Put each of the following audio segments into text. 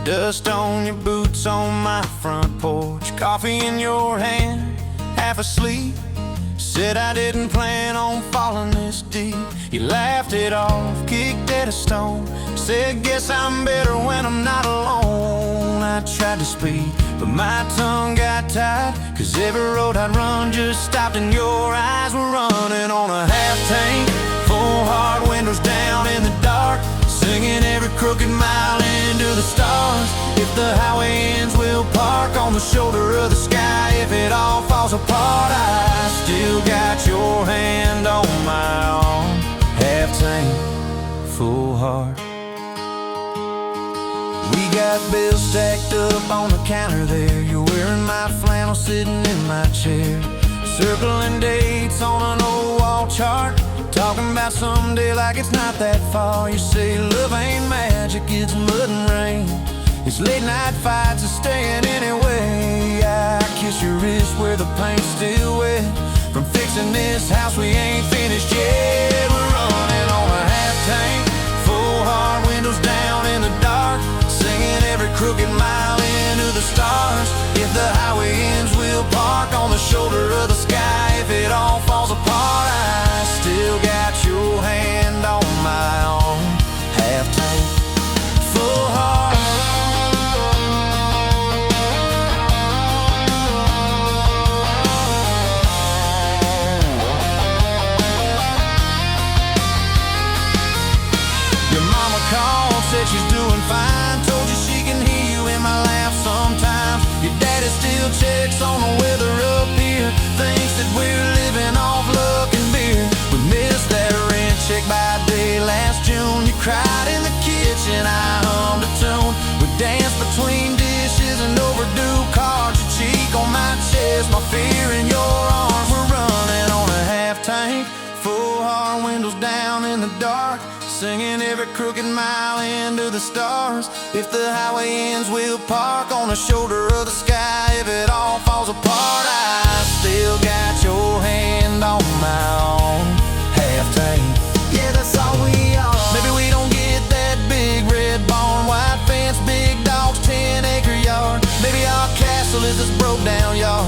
Dust on your boots on my front porch, coffee in your hand, half asleep. Said I didn't plan on falling this deep. You laughed it off, kicked at a stone. Said, guess I'm better when I'm not alone. I tried to speak, but my tongue got tied, 'cause every road I'd run just stopped and your eyes were running on a half tank, full hard, windows down in the dark, singing every crooked mile into the stars. If the highway ends, we'll park on the shoulder of the sky. If it all falls apart, I still got your hand on my arm. Half tank, full heart. We got bills stacked up on the counter there. You're wearing my flannel, sitting in my chair, circling dates on an old wall chart, talking about someday like it's not that far. You say love ain't magic, it's mud and rain. It's late night fights and staying anyway. I kiss your wrist where the paint's still wet from fixing this house we ain't finished yet. We're running on a half tank, full hard, windows down in the dark, singing every crooked mile into the stars. If the highway ends, we'll park on the shoulder of the sky. If it all falls apart, I still got your hand on my arm. Half tank, full heart. Your mama called, said she's doing fine, told you she can hear you in my laugh sometimes. Your daddy still checks on the weather up here, thinks that we're living off luck and beer. We missed that rent check by day last June. You cried in the kitchen, I hummed a tune. We danced between dishes and overdue cards. Your cheek on my chest, my fear in your arms. We're running on a half tank, full hard, windows down in the dark, singing every crooked mile into the stars. If the highway ends, we'll park on the shoulder of the sky. If it all falls apart, I still got your hand on my arm. Half tank, yeah, that's all we are. Maybe we don't get that big red barn, white fence, big dogs, 10-acre yard. Maybe our castle is this broke down yard,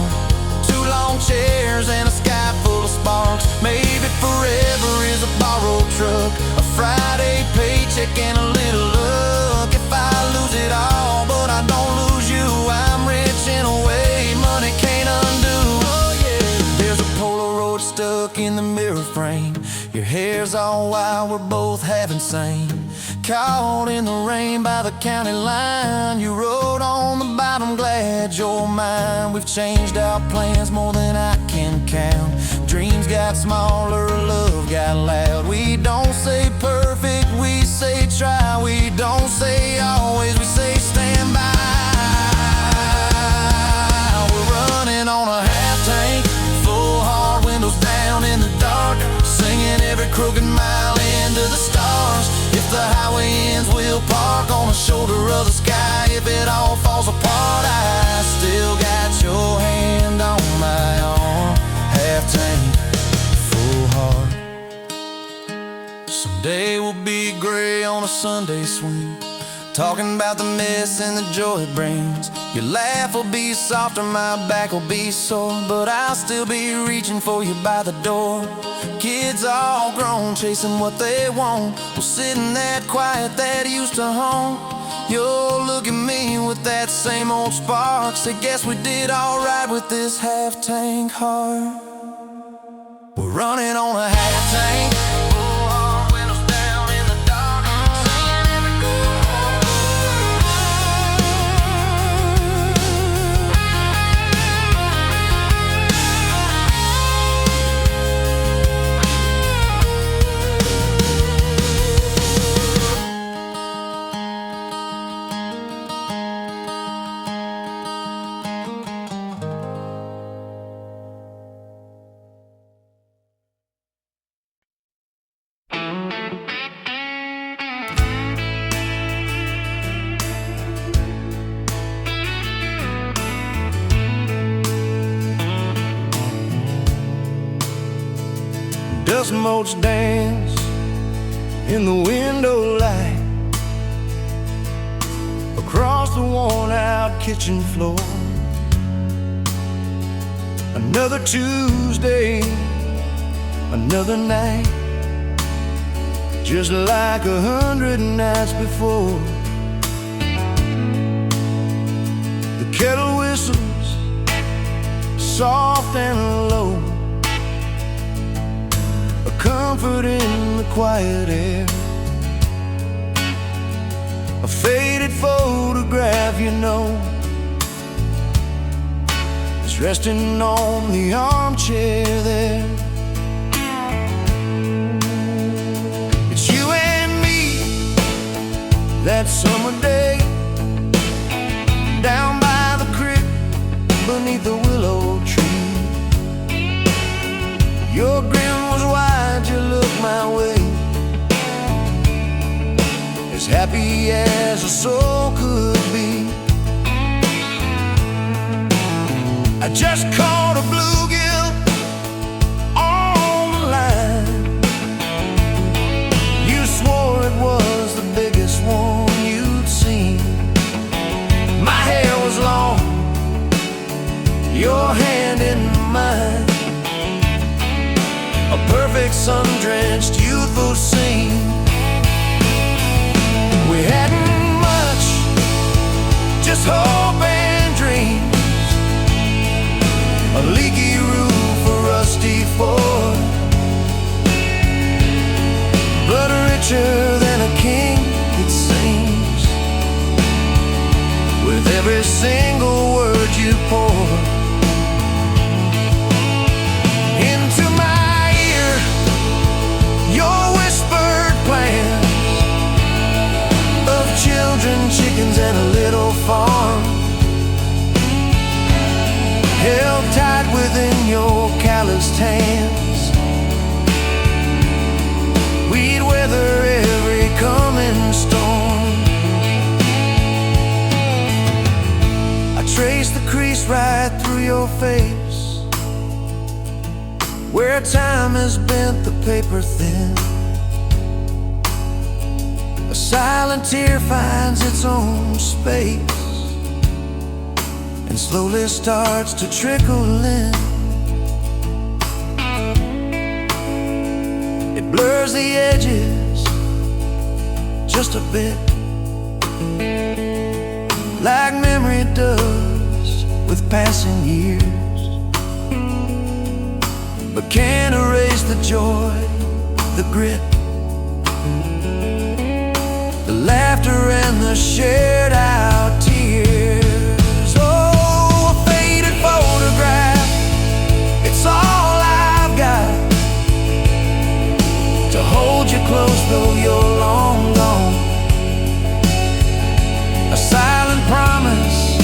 two long chairs and a sky full of sparks. Maybe forever is a borrowed truck, a Friday paycheck and a little luck. If I lose it all, but I don't lose you, I'm rich in a way money can't undo. Oh yeah, there's a Polaroid stuck in the mirror frame. Your hair's all wild, we're both half insane. Caught in the rain by the county line, you wrote on the bottom, glad you're mine. We've changed our plans more than I can count. Dreams got smaller, love got loud. We don't say perfect, we say try. We don't say always, we say stand by. We're running on a half tank, full hard, windows down in the dark, singing every crooked mile into the stars. If the highway ends, we'll park on the shoulder of the sky. If it all falls apart, I still got your hand on my arm. Half tank, full heart. Someday we'll be gray on a Sunday swing, talking about the mess and the joy it brings. Your laugh will be softer, my back will be sore, but I'll still be reaching for you by the door. Kids all grown, chasing what they want, we'll sit in that quiet that used to haunt. You'll look at me with that same old spark, say guess we did alright with this half tank heart. We're running on a half tank, full hard, windows down in the dark, singing every dust motes dance in the window light. across the worn-out kitchen floor. Another Tuesday, another night, just like 100 nights before. The kettle whistles, soft and low, a comfort in the quiet air. A faded photograph, you know, is resting on the armchair there. It's you and me that summer day, down by the creek beneath the willow tree. Your grin was wide, you looked my way, as happy as a soul could be. I just caught a bluegill on the line. You swore it was the biggest one you'd seen. My hair was long, your hand in mine, a perfect sun-drenched youthful scene. We hadn't much, just hope and dreams, a leaky roof, a rusty Ford, but richer than a king, it seems, with every single word you pour into my ear. Your whispered plans of children, chickens, and a little farm, held tight within your calloused hands. We'd weather every coming storm. I traced the crease right through your face, where time has bent the paper thin. A silent tear finds its own space and slowly starts to trickle in. It blurs the edges just a bit, like memory does with passing years, but can't erase the joy, the grit, the laughter and the shared out tears. Oh, a faded photograph, it's all I've got to hold you close though you're long gone. A silent promise,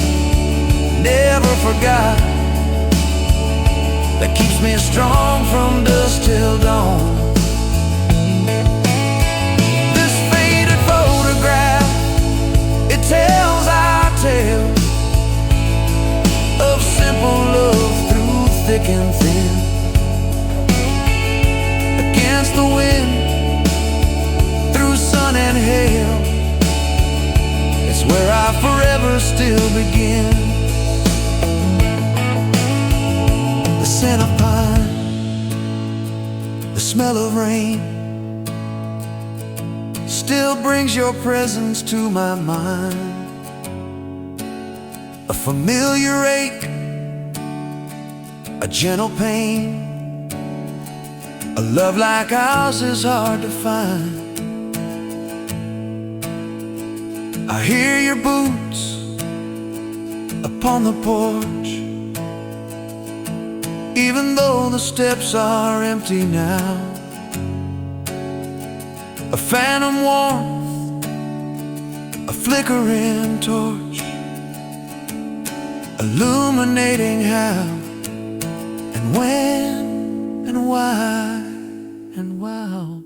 never forgot, that keeps me strong from dusk till dawn. This faded photograph, it tells our tale of simple love through thick and thin. Against the wind, through sun and hail, it's where I forever still begin. The scent of pine, the smell of rain, still brings your presence to my mind. A familiar ache, a gentle pain, a love like ours is hard to find. I hear your boots upon the porch, even though the steps are empty now. A phantom warmth, a flickering torch, illuminating how and when and why and wow.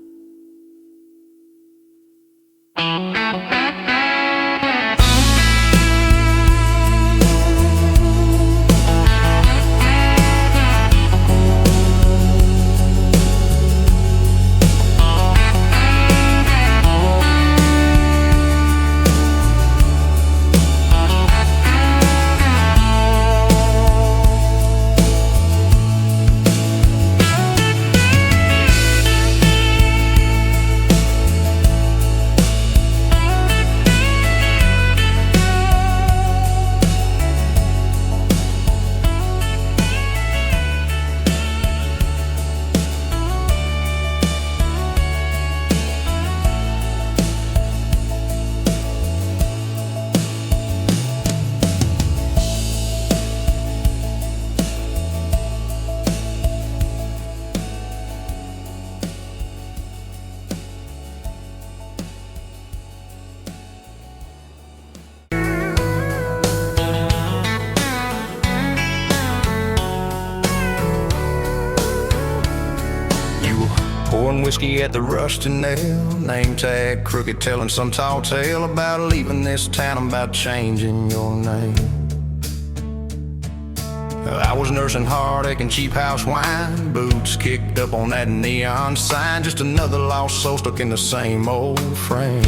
whiskey at the Rusty Nail. Name tag crooked, telling some tall tale about leaving this town, about changing your name. I was nursing heartache and cheap house wine, boots kicked up on that neon sign, just another lost soul stuck in the same old frame.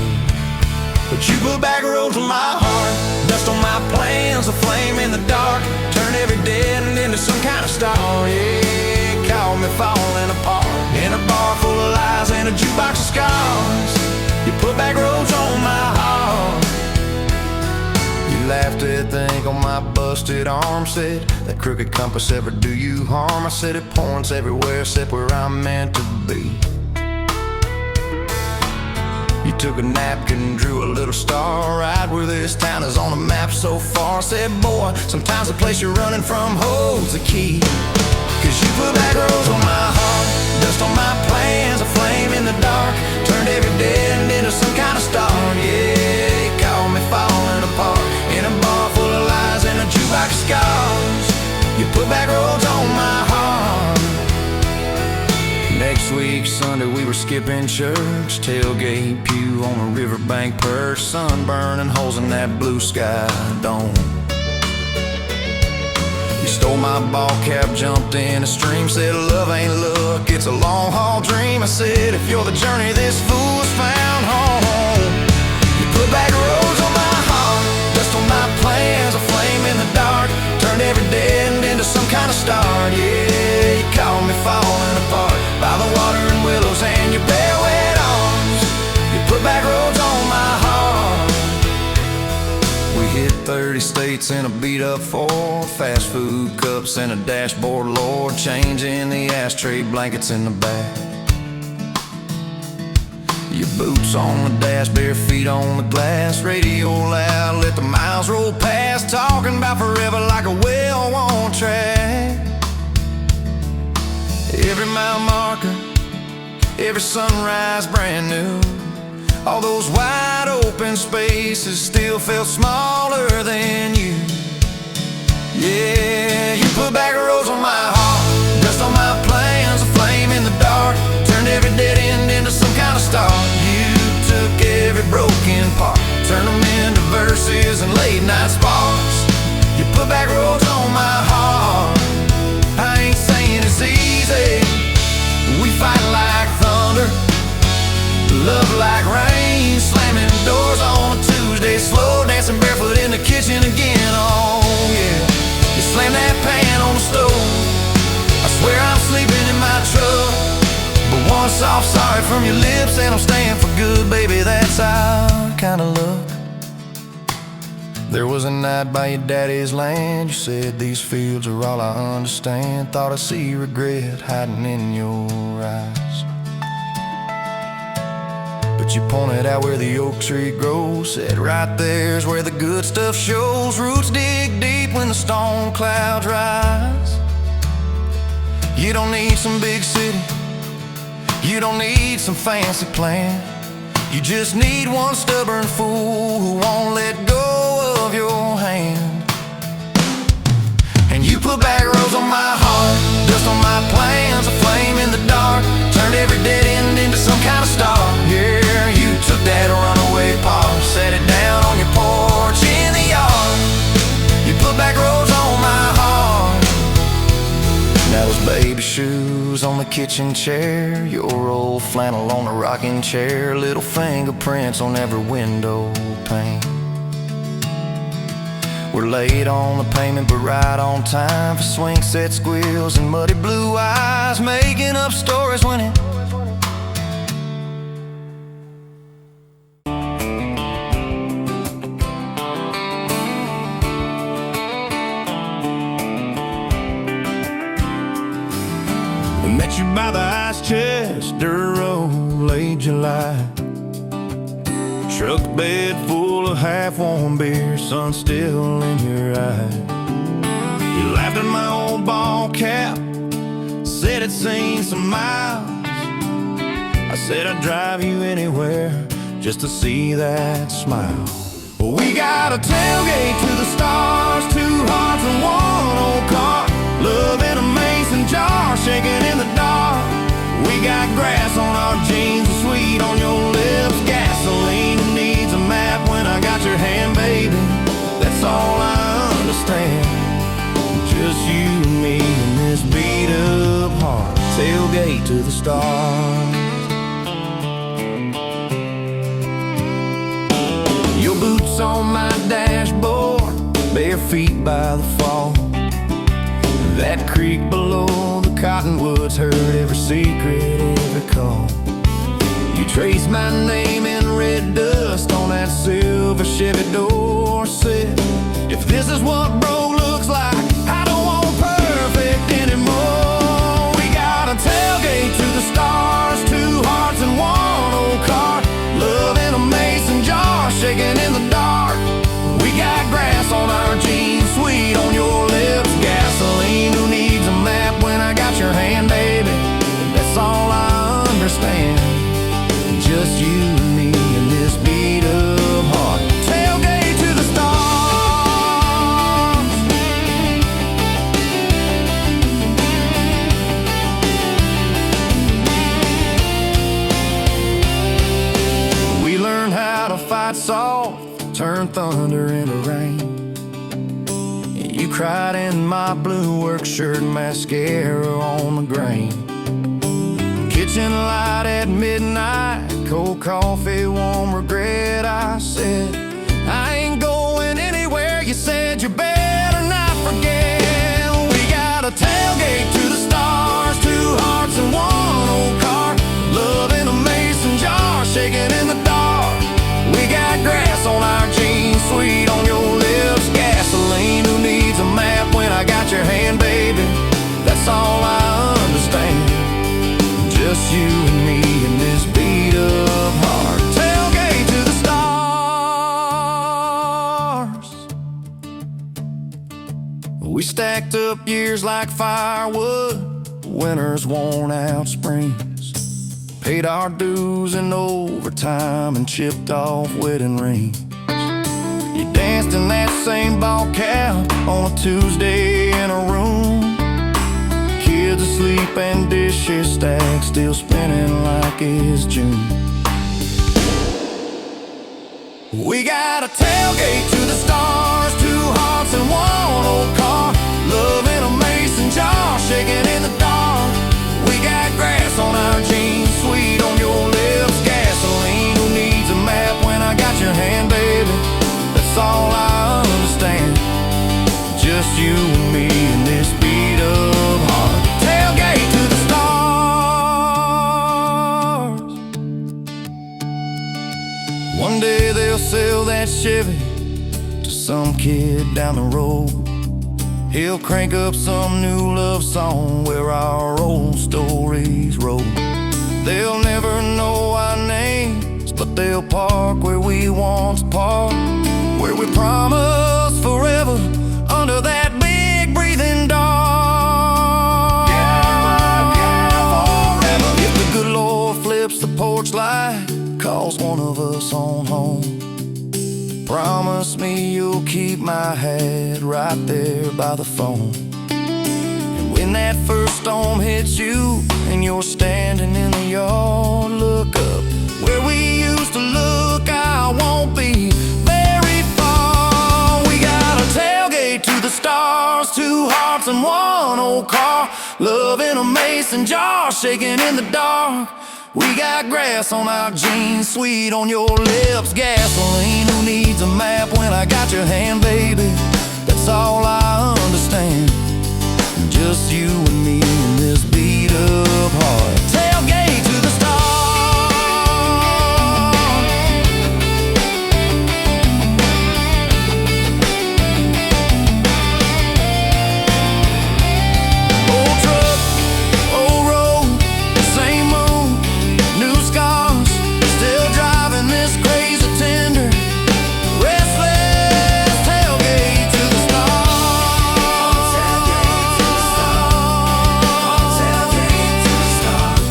But you put back roads on my heart, dust on my plans, a flame in the dark, turn every dead end into some kind of star. Yeah, call me falling apart, in a bar full of lies and a jukebox of scars. You put back roads on my heart. You laughed at the ink on my busted arm, said that crooked compass ever do you harm. I said it points everywhere except where I'm meant to be. You took a napkin, drew a little star right where this town is on the map so far. Said, boy, sometimes the place you're running from holds the key. Cause you put back roads on my heart, dust on my plans, a flame in the dark, turned every dead end into some kind of star. Yeah, you called me falling apart, in a bar full of lies and a jukebox of scars. You put back roads on my heart. Next week, Sunday, we were skipping church, tailgate pew on a riverbank perch, sun burning holes in that blue sky dome. You stole my ball cap, jumped in a stream, said love ain't luck, it's a long haul dream. I said if you're the journey, this fool has found home. You put back roads on my heart, dust on my plans, a flame in the dark, turned every dead end into some kind of star. Yeah, you called me falling apart by the water and willows and your bare wet arms. You put back roads on my heart. We hit 30 states in a beat-up Ford, fast food cups and a dashboard, Lord, changing the ashtray blankets in the back. Your boots on the dash, bare feet on the glass, radio loud, let the miles roll past, talking about forever like a well-worn track. Every mile marker, every sunrise brand new, all those wide open spaces still felt smaller than you. Yeah, you put back roads on my heart, dust on my plans, a flame in the dark, turned every dead end into some kind of star. You took every broken part, turned them into verses and late night sparks. You put back roads on my heart. I ain't saying it's easy, we fight like thunder, love like rain, slamming doors on a Tuesday, slow dancing barefoot in the kitchen again. Oh yeah, you slam that pan on the stove, I swear I'm sleeping in my truck, but one soft sorry from your lips and I'm staying for good, baby, that's our kind of luck. There was a night by your daddy's land, you said these fields are all I understand, thought I see regret hiding in your eyes. But you pointed out where the oak tree grows, said right there's where the good stuff shows, roots dig deep when the storm clouds rise. You don't need some big city, you don't need some fancy plan, you just need one stubborn fool who won't let go of your hand. And you put back roads on my heart, dust on my plans, a flame in the dark, turned every dead end into some kind of star. Yeah, you took that runaway paw, set it down on your porch in the yard. You put back roads on my heart. Now those baby shoes on the kitchen chair, your old flannel on the rocking chair, little fingerprints on every window pane. We're late on the payment but right on time for swing set squeals and muddy blue eyes, making up stories when it met you by the ice chest, dirt road, late July. Truck bed full of half-warm beer, sun still in your eye. You laughed at my old ball cap, said it's seen some miles. I said I'd drive you anywhere just to see that smile. Well, we got a tailgate to the stars, two hearts and one old car, love in a mason jar, shaking in the dark. We got grass on our to the stars. Your boots on my dashboard, bare feet by the fall. That creek below the cottonwoods heard every secret, every call. You traced my name in red dust on that silver Chevy door. Said, if this is what broke looks like, I don't want perfect anymore. We got a tailgate to the stars, 2 hearts and 1 old car. Love in a mason jar, shaking in the dark. We got grass on our jeans, sweet on your lips, gasoline. Who needs a map when I got your hand, baby? That's all I understand. Just you and me in this beat-up heart. Tailgate to the stars. We learned how to fight soft, turn thunder into rain. You cried in my blue work shirt, mascara on the grain. Kitchen light at midnight, cold coffee, warm regret. I said, I ain't going anywhere. You said you better not forget. We got a tailgate to the stars, 2 hearts and 1 old car. Love in a mason jar, shaking in the dark. We got grass on our jeans, sweet on your lips, gasoline. Who needs a map when I got your hand, baby? That's all I understand. Just you and me in this beat-up heart. Tailgate to the stars. We stacked up years like firewood, winters worn out springs. Paid our dues in overtime and chipped off wedding rings. You danced in that same ball cap on a Tuesday in a room. Kids asleep and dishes stacked, still spinning like it's June. We got a tailgate to the stars, 2 hearts and 1 old car. Love in a mason jar, shaking in the dark. We got grass on our jeans, sweet on your lips, gasoline. Who needs a map when I got your hand, baby? That's all I understand. Just you and me in this beat-up heart. Tailgate to the stars. One day they'll sell that Chevy to some kid down the road. He'll crank up some new love song where our old stories roll. They'll never know our names, but they'll park where we once parked, where we promised forever under that big breathing dog. Yeah, forever. If the good Lord flips the porch light, calls one of us on home, promise me you'll keep my hat right there by the phone. And when that first storm hits you and you're standing in the yard, look up where we used to look. I won't be very far. We got a tailgate to the stars, 2 hearts and 1 old car. Love in a mason jar, shaking in the dark. We got grass on our jeans, sweet on your lips, gasoline. Who needs a map when I got your hand, baby? That's all I understand. Just you and me in this beat-up heart. Tailgate to the stars. Old truck, old road, same moon, new scars. Still driving this crazy tender, restless. Tailgate to the stars. Tailgate to the stars. Tailgate to the stars.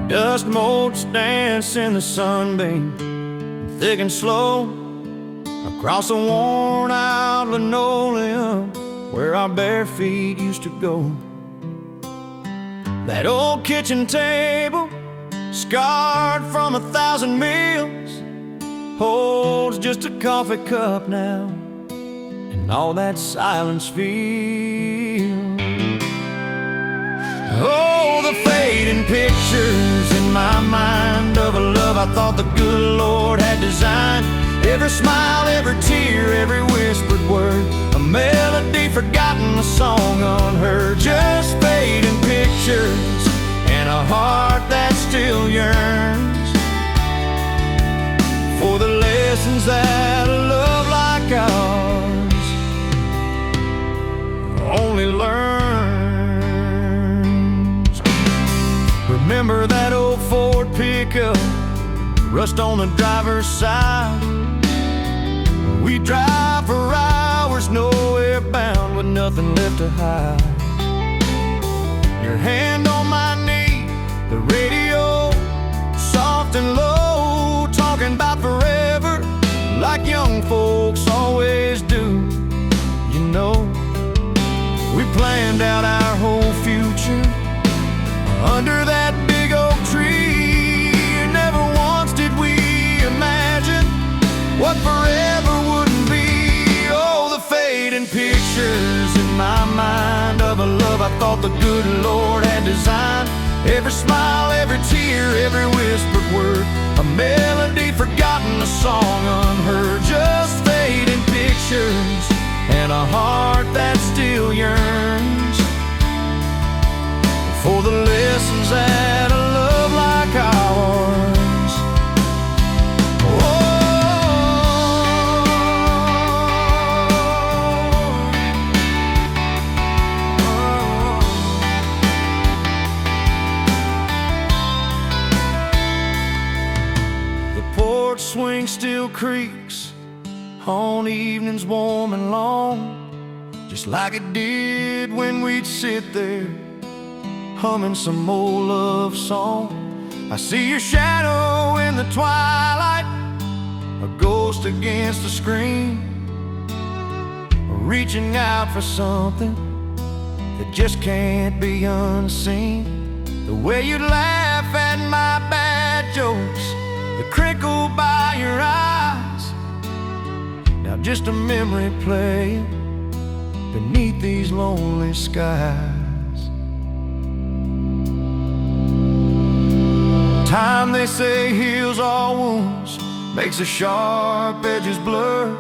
Dust motes dance in the sunbeam, thick and slow. across the worn out linoleum where our bare feet used to go. That old kitchen table, scarred from 1,000 meals, holds just a coffee cup now, and all that silence feels. Oh, the fading pictures in my mind of a love I thought the good Lord had designed. Every smile, every tear, every whispered word, a melody forgotten, a song unheard. Just fading pictures and a heart that still yearns for the lessons that a love like ours only learns. Remember that old Ford pickup, rust on the driver's side? We drive for hours, nowhere bound, with nothing left to hide. Your hand on my knee, the radio soft and low, talking about forever like young folks always do. You know, we planned out our whole future under that big oak tree. Never once did we imagine what forever wouldn't be. Oh, the fading pictures in my mind of a love I thought the good Lord had designed. Every smile, every tear, every whispered word, a melody forgotten, a song unheard. Just fading pictures and a heart that still yearns for the lessons that a love like ours. Swing still creaks on evenings warm and long, just like it did when we'd sit there humming some old love song. I see your shadow in the twilight, a ghost against the screen, reaching out for something that just can't be unseen. The way you laugh at my bad jokes, the crinkle by your eyes, now just a memory playing beneath these lonely skies. Time, they say, heals all wounds, makes the sharp edges blur,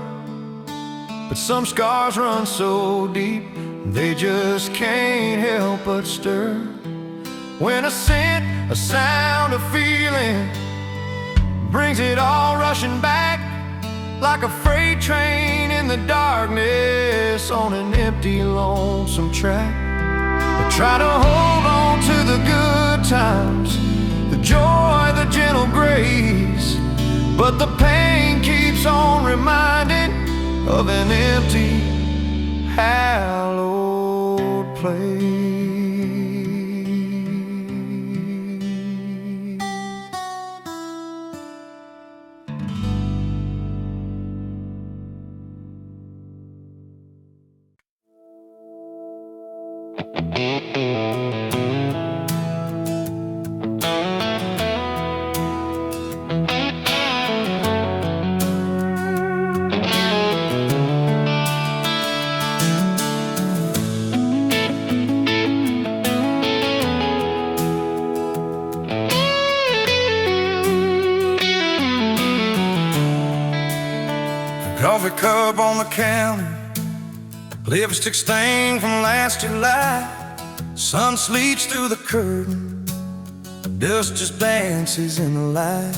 but some scars run so deep they just can't help but stir. When a scent, a sound, a feeling brings it all rushing back, like a freight train in the darkness on an empty, lonesome track. I try to hold on to the good times, the joy, the gentle grace, but the pain keeps on reminding of an empty, hallowed place. Coffee cup on the counter, lipstick stain from last July. Sun sleeps through the curtain, dust just dances in the light.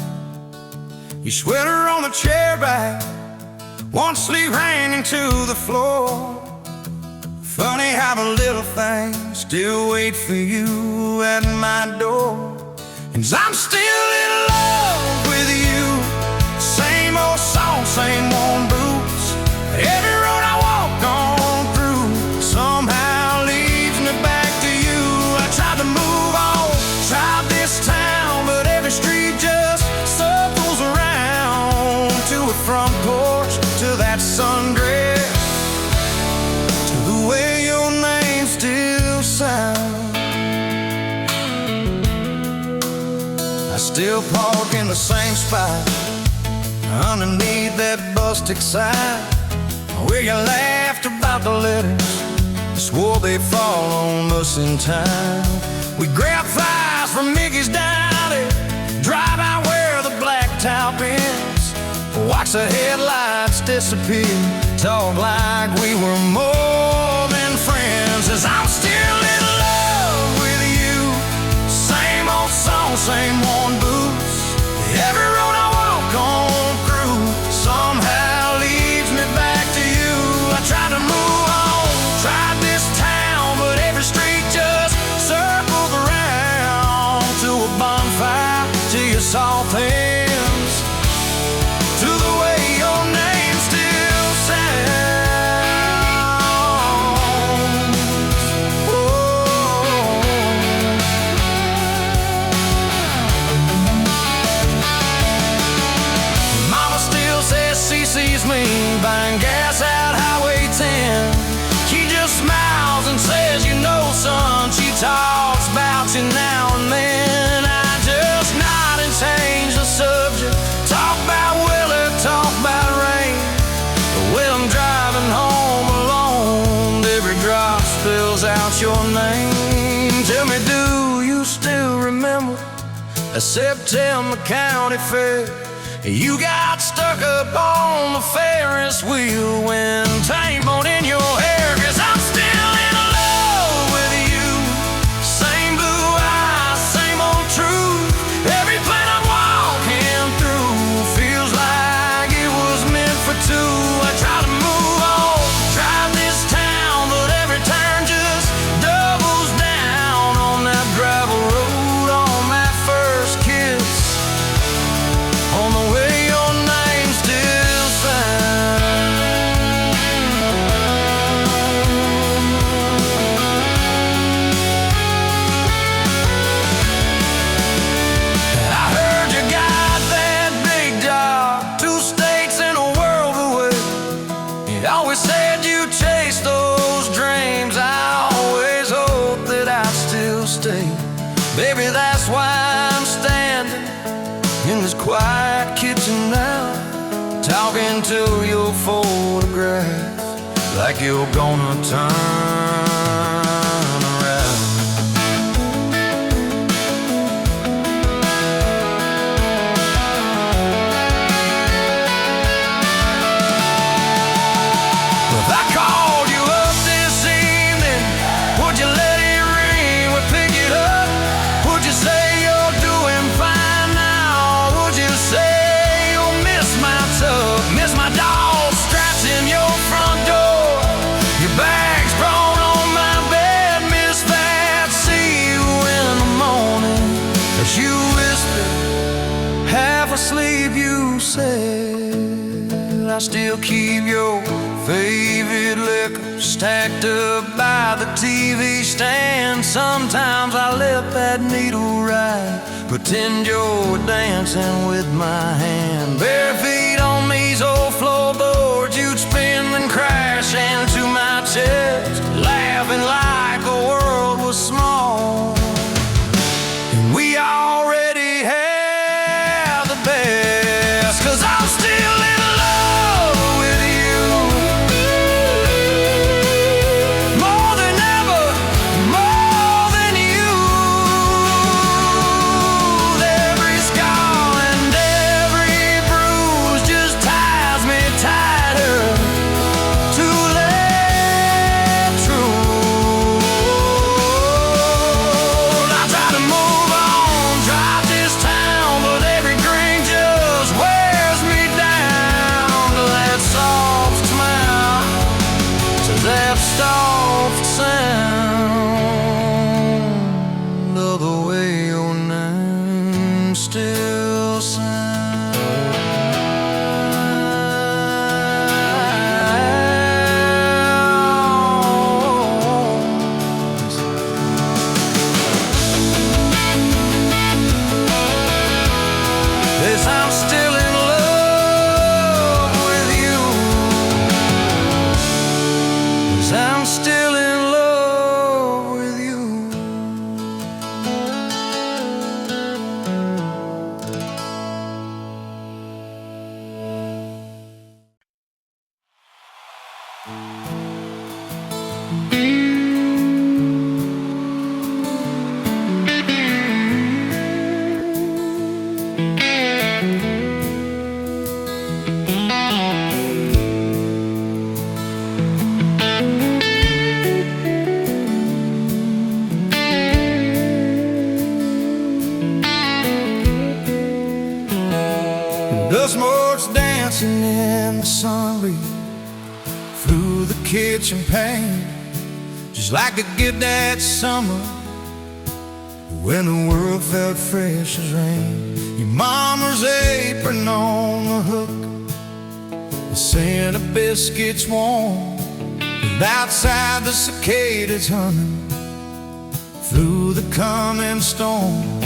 Your sweater on the chair back, one sleeve hanging to the floor. Funny how the little things still wait for you at my door. And I'm still in love with you. Same old song, same worn boots. Every road I walk on through somehow leads me back to you. I tried to move on, tried this town, but every street just circles around to a front porch, to that still park in the same spot underneath that busted sign where you laughed about the letters, swore they'd fall on us in time. We grab fires from Mickey's Dowdy, drive out where the blacktop ends, watch the headlights disappear, talk like we were more than friends. As I'm still in love with you, same old song, same worn boots. Every road I walk on through somehow leads me back to you. I tried to move on, tried this town, but every street just circles around to a bonfire, till you saw things, to the way your name still sounds. Oh. Mama still says she sees me buying gas out Highway 10. She just smiles and says, you know, son, she talks about you now and then. I just nod and change the subject, talk about weather, talk about rain. Well, I'm driving home alone, every drop spills out your name. Tell me, do you still remember a September County Fair? You got stuck up on the Ferris wheel when time bone in your hair. 'Cause I'm still in love with you, same blue eyes, same old truth. Every plan I'm walking through feels like it was meant for two. I try to move on, drive this town, but every turn just doubles down on that gravel road, on that first kiss, on the way your name still sounds. I heard you got that big job, 2 states and a world away. You always said you chased those dreams. I always hoped that I'd still stay. Baby, that's why I'm standing in this quiet kitchen now, talking to your photograph like you're gonna turn around. If I called you up this evening, would you let it ring? Would pick it up? Would you say you're doing fine now? Would you say you'll miss my tub, miss my dog straps in your front door, your bags brought on my bed, miss that? See you in the morning as you whisper, half asleep, you said. I still keep your favorite liquor stacked up by the TV stand. Sometimes I let that needle ride, pretend you're dancing with my hand. Bare feet on these old floorboards, you'd spin and crash into my chest, laughing like the world was small. And we already have the best. 'Cause I'm still in love with you, more than ever, more than you. Every scar and every bruise just ties me tighter to let true. smoke's dancing in the sun breeze through the kitchen pane, just like the gift that summer when the world felt fresh as rain. Your mama's apron on the hook, the scent of biscuits warm, and outside the cicadas humming through the coming storm.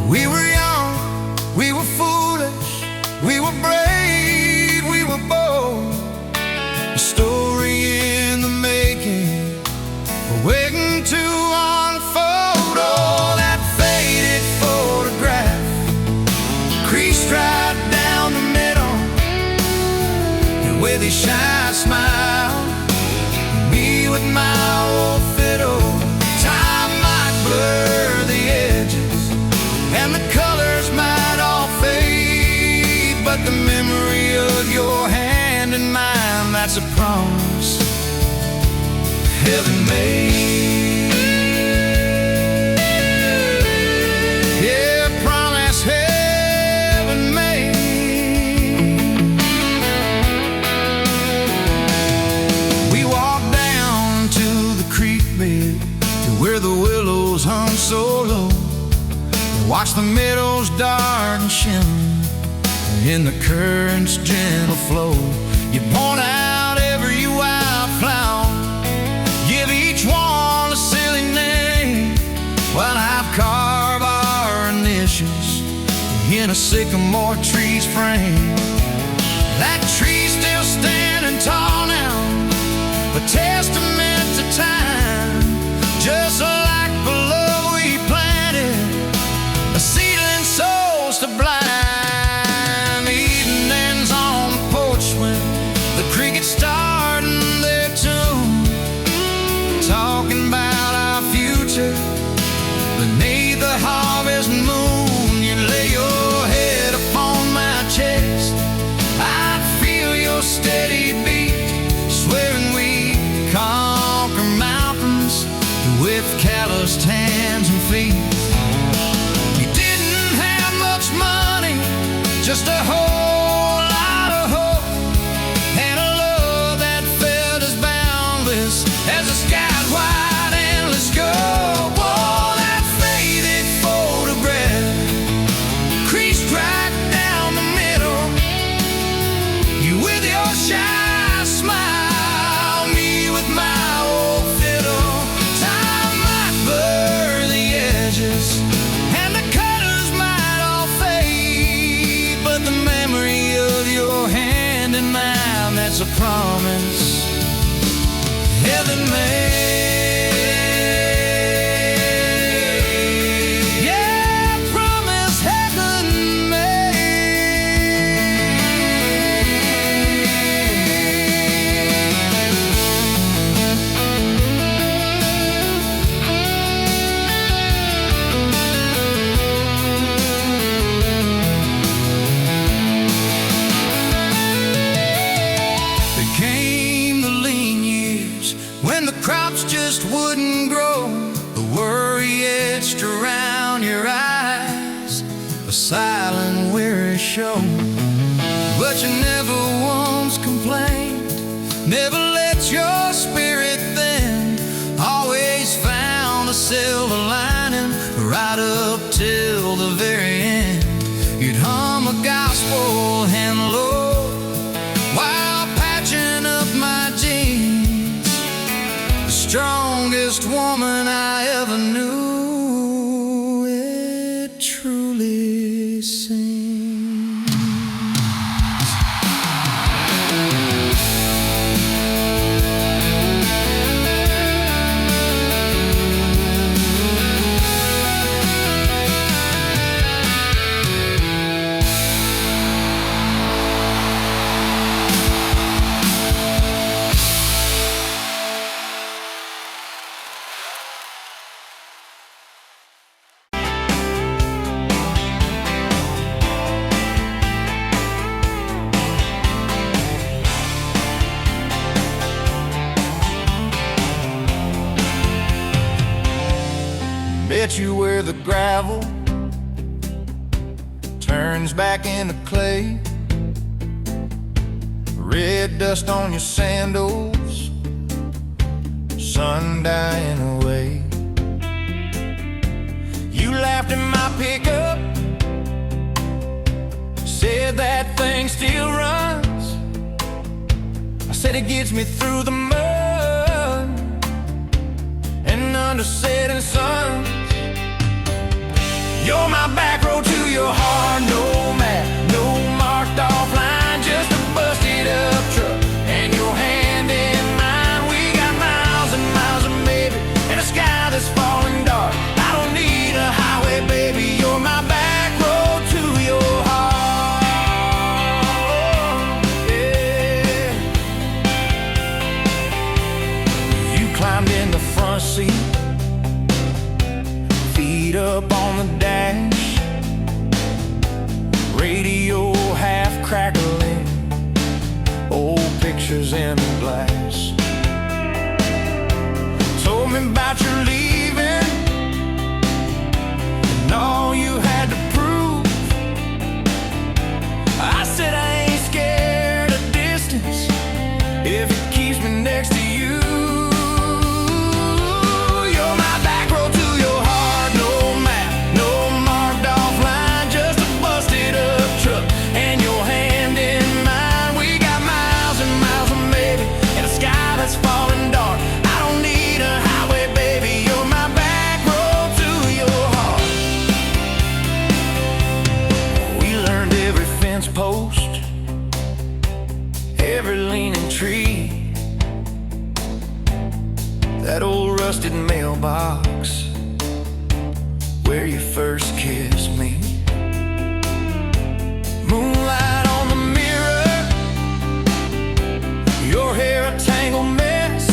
We were young, we were foolish, we were brave, we were bold. A story in the making, waiting to unfold. Oh, that faded photograph, creased right down the middle, and with his shy smile, me with my old fiddle. Time might blur the edges, and the colors might all fade, but the memory of your hand in mine, that's a promise heaven made. Yeah, promise heaven made. We walked down to the creek bed, to where the willows hung so low, and watched the meadows dark and shimmer in the current's gentle flow. You point out every wildflower, give each one a silly name, while I've carved our initials in a sycamore tree's frame. That tree's still standing tall now, a testament to time, just like the love we planted, a seedling souls to blind. Evenings on the porch when the crickets starting their tune, talking about our future beneath the harvest moon. You lay your head upon my chest, I feel your steady beat, swearing we conquer mountains with calloused hands and feet. You didn't have much money, just a whole lot of hope, and a love that felt as boundless as the sky's wide endless scope. Oh, that faded photograph, creased right down the middle, you with your shy smile, me with my old fiddle. Time might blur the edges, and the colors might all fade, but the memory of your hand in mine, that's a promise heaven made. Yeah, promise heaven made. There came the lean years when the crops just wouldn't grow, the worry etched around your eyes, a silent weary show. But you never once complained, never let your spirit thin, always found a silver lining right up till the very end. You'd hum a gospel hand low while patching up my jeans, the strongest woman I ever knew, it truly seems. Bet you where the gravel turns back into clay, red dust on your sandals, sun dying away. You laughed in my pickup, said that thing still runs. I said it gets me through the mud and under setting suns. You're my back road to your heart, no map, no marked off line, just a busted up truck and your hand in mine. We got miles and miles of maybe and a sky that's falling dark. I don't need a highway, baby, you're my back road to your heart. Yeah. You climbed in the front seat, feet up on the dash, radio half crackling, old pictures in glass. Told me about your leaving and all you had to prove. I said I ain't scared of distance if it keeps me next to you. Post, every leaning tree, that old rusted mailbox where you first kissed me. Moonlight on the mirror, your hair a tangled mess.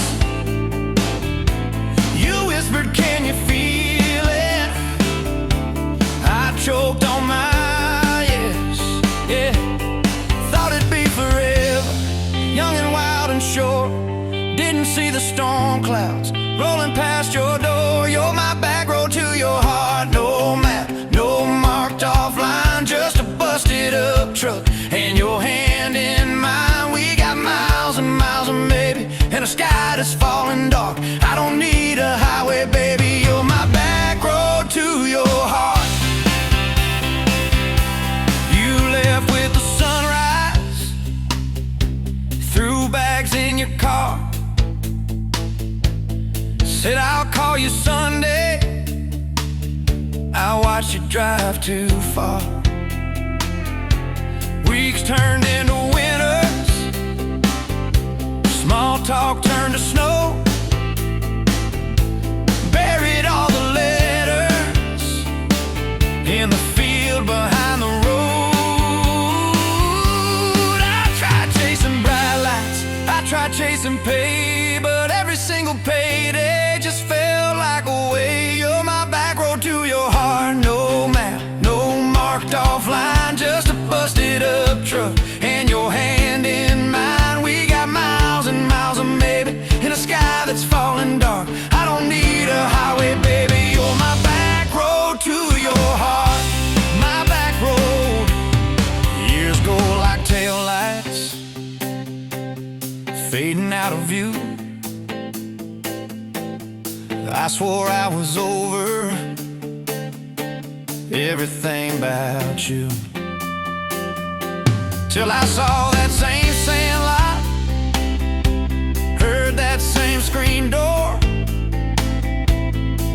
You whispered, can you feel it? I choked on my shore. Didn't see the storm clouds rolling past your door. You're my back road to your heart, no map, no marked off line, just a busted up truck and your hand in mine. We got miles and miles of maybe and a sky that's falling dark. I don't need a highway, baby, you're my back road to your heart. You left with the sunrise, threw bags in your car, said I'll call you Sunday. I watched you drive too far. Weeks turned into winters, small talk turned to snow. Buried all the letters in the field behind the road. I tried chasing bright lights, I tried chasing pay, but every single payday just felt like a way. You're my back road to your heart, no map, no marked off line, just a busted up truck and your hand in mine. We got miles and miles of maybe in a sky that's falling dark. I don't need a highway, baby, you're my back road to your heart. My back road. Years go like taillights, fading out of view. I swore I was over everything about you, till I saw that same sandlot, heard that same screen door,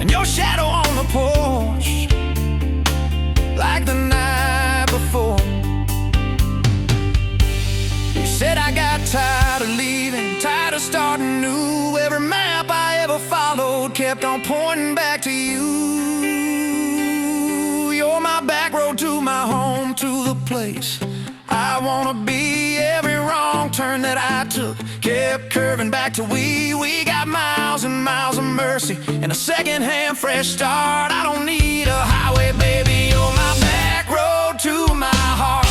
and your shadow on the porch like the night before. You said I got tired of leaving, tired of starting new. Every map I ever followed kept on pointing back to you. You're my back road to my home, to the place I wanna be. Every wrong turn that I took kept curving back to we. We got miles and miles of mercy and a second-hand fresh start. I don't need a highway, baby, you're my back road to my heart.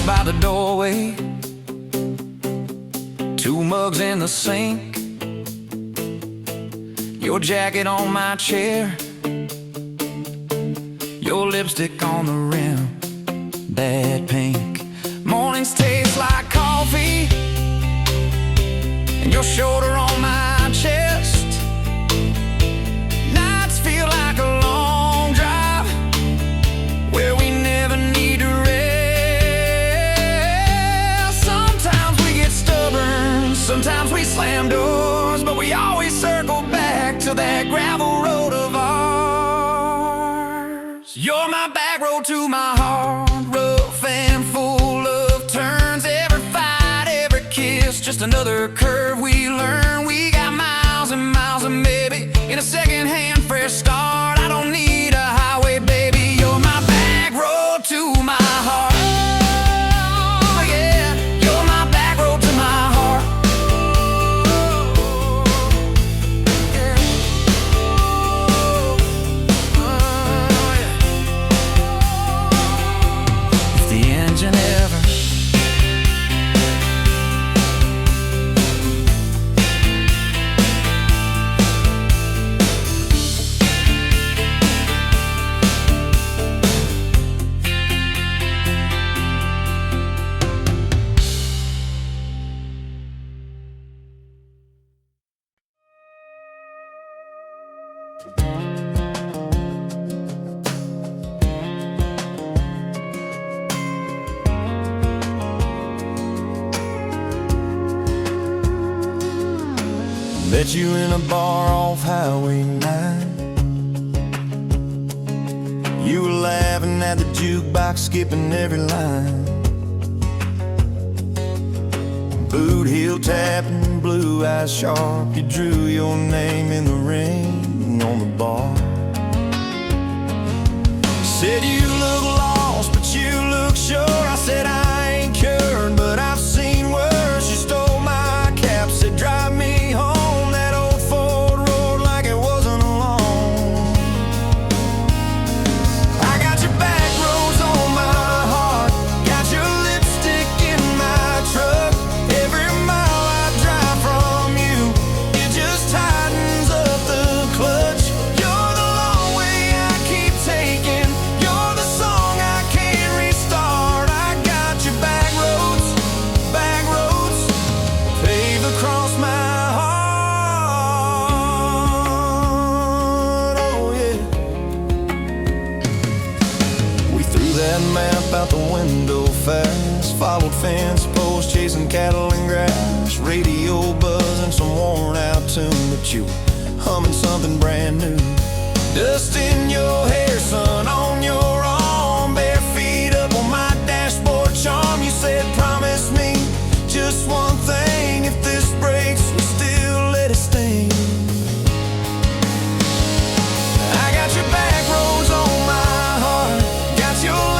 By the doorway, mugs in the sink, your jacket on my chair, your lipstick on the rim, that pink. Mornings taste like coffee, and your shoulder on my chest. Nights feel like a long drive where we never need to rest. Sometimes we get stubborn, sometimes we slam doors, but we always circle back to that gravel road of ours. You're my back road to my heart, rough and full of turns. Every fight, every kiss, just another curve we learn. We got miles and miles, and maybe in a second-hand fresh start. I don't need a highway, baby. You're my back road to my heart. Oh, yeah. You're my back road to my heart. Yeah. Oh, yeah. If the engine ever met you in a bar off Highway 9. You were laughing at the jukebox, skipping every line. Boot heel tapping, blue eyes sharp. You drew your name in the ring on the bar. Said you look lost, but you look sure. I said I ain't cured, but I've seen worse. You stole my cap, said drive me home. Out the window fast, followed fence posts, chasing cattle and grass, radio buzzing some worn out tune, but you humming something brand new. Dust in your hair, sun on your arm, bare feet up on my dashboard charm. You said promise me just one thing, if this breaks we still let it sting. I got your back roads on my heart, got your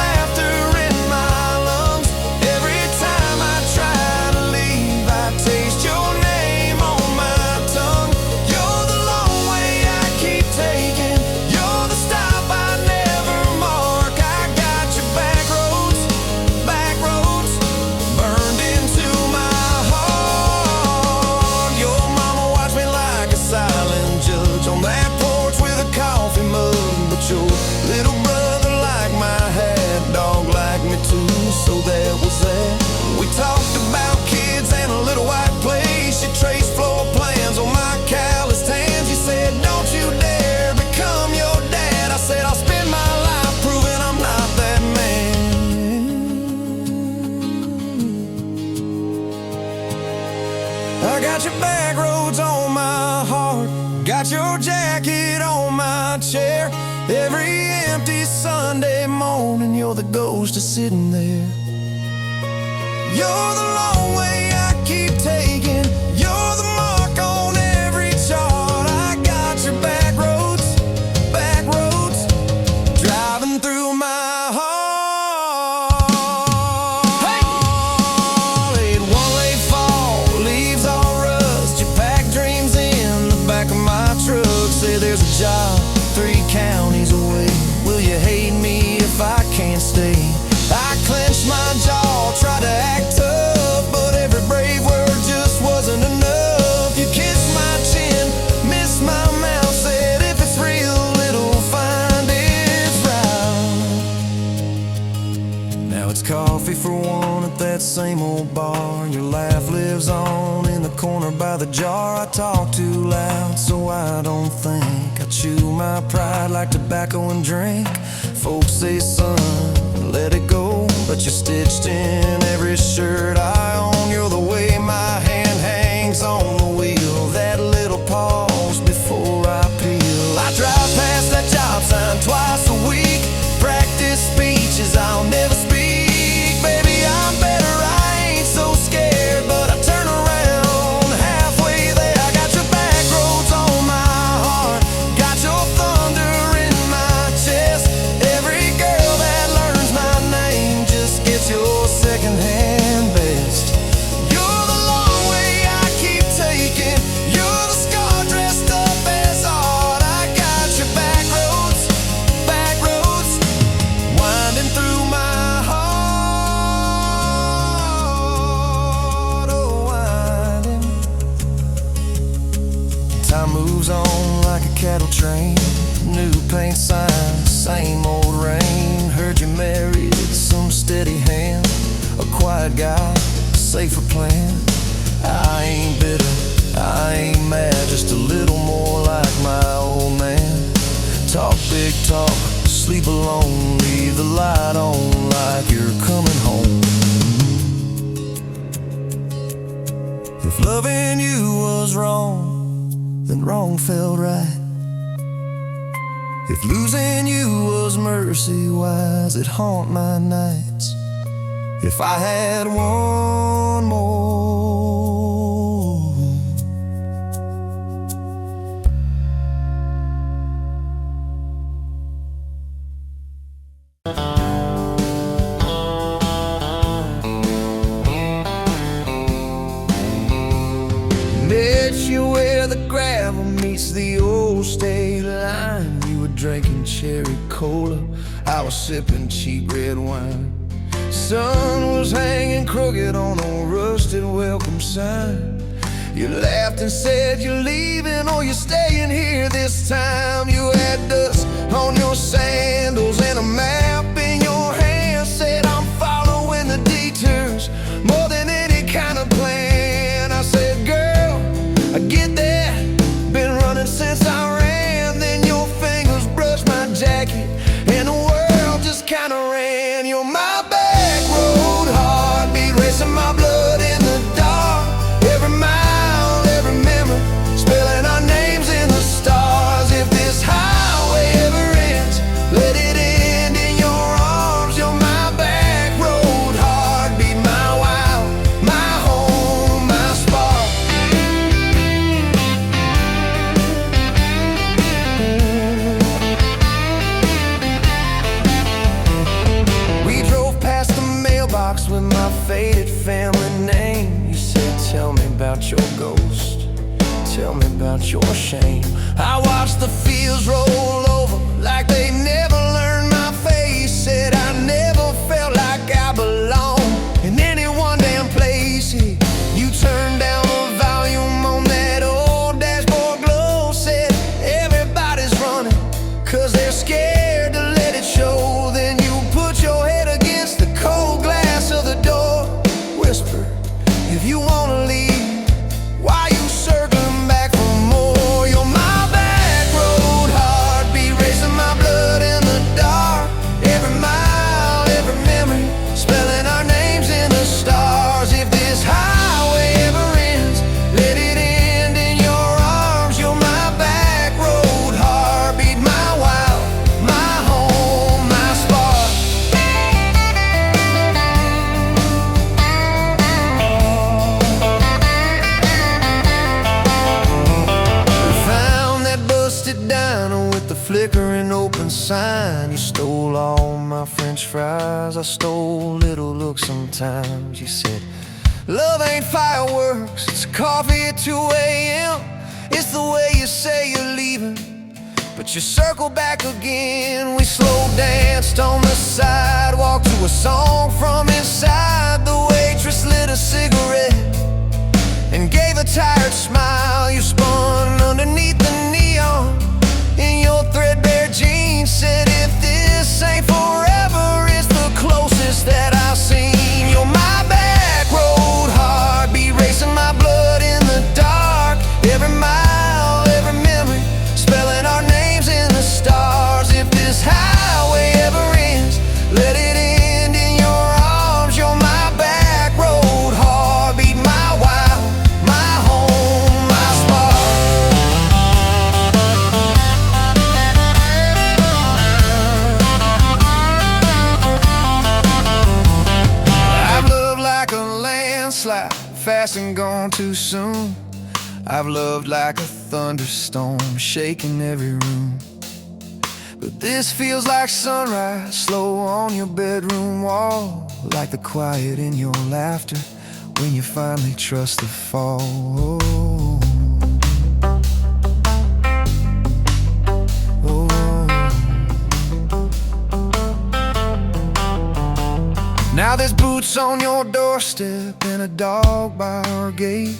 your jacket on my chair. Every empty Sunday morning, you're the ghost of sitting there. You're the long way I keep taking, you're the mark on every chart. I got your back roads, driving through my heart. Hey! It one-way fall, leaves all rust. You pack dreams in the back of my truck. Say there's a job 3 counties away. Will you hate me if I can't stay? I clenched my jaw, tried to act tough, but every brave word just wasn't enough. 3 for 1 at that same old bar. Your laugh lives on in the corner by the jar. I talk too loud, so I don't think. I chew my pride like tobacco and drink. Folks say, son, let it go, but you're stitched in every shirt I own. You're the way my hand hangs on the wheel, that little pause before I peel. I drive past that job sign twice a week, practice speeches I'll never speak. Baby, I'm better, I ain't so scared, but I turn around halfway there. I got your back roads on my heart, got your thunder in my chest. Every girl that learns my name just gets your second-hand best. You're the long way I keep taking, you're the scar dressed up as art. I got your back roads, winding through my heart, oh winding. Time moves on like a cattle train, new paint signs, same old rain. Heard you married some steady hand, a quiet guy, safer plan. I ain't bitter, I ain't mad, just a little more like my old man. Talk big talk, sleep alone, leave the light on like you're coming home. If loving you was wrong, then wrong felt right. If losing you was mercy, why's it haunt my nights? If I had one more, met you where the gravel meets the old state line. You were drinking cherry cola, I was sipping cheap red wine. Sun was hanging crooked on a rusted welcome sign. You laughed and said you're leaving or you're staying here this time. You had dust on your sandals and a map in your hand, said I'm following the detours more than any kind of plan. I said, girl, I get that, been running since I ran. Then your fingers brushed my jacket and the world just kinda ran. You're my back road, heartbeat racing my blood in the dark. Every mile, every memory, spelling our names in the stars. If this highway ever ends, let it end in your arms. You're my back road, heartbeat, my wild, my home, my spark. We drove past the mailbox with my faded family name. You said, tell me about your ghost, tell me about your shame. I watched the fields roll over like they never learned my face. Said I never felt like I belonged in any one damn place. You turned down the volume on that old dashboard glow. Said everybody's running 'cause they're scared to let it show. Then you put your head against the cold glass of the door, whisper, if you wanna leave, why you circling back for more? You're my back road, heartbeat racing my blood in the dark. Every mile, every memory, spelling our names in the stars. If this highway ever ends, let it end in your arms. You're my back road, heartbeat, my wild, my home, my spark. Found that busted diner with the flickering open sign. You stole all my french fries, I stole little looks sometimes. You said, love ain't fireworks, it's coffee at 2 a.m. It's the way you say you're leaving, but you circle back again. We slow danced on the sidewalk to a song from inside. The waitress lit a cigarette and gave a tired smile. You spun underneath the neon in your threadbare jeans. Said if this ain't forever, it's the closest that I've seen. fast and gone too soon. I've loved like a thunderstorm, shaking every room. But this feels like sunrise, slow on your bedroom wall, like the quiet in your laughter when you finally trust the fall. Now there's boots on your doorstep and a dog by our gate,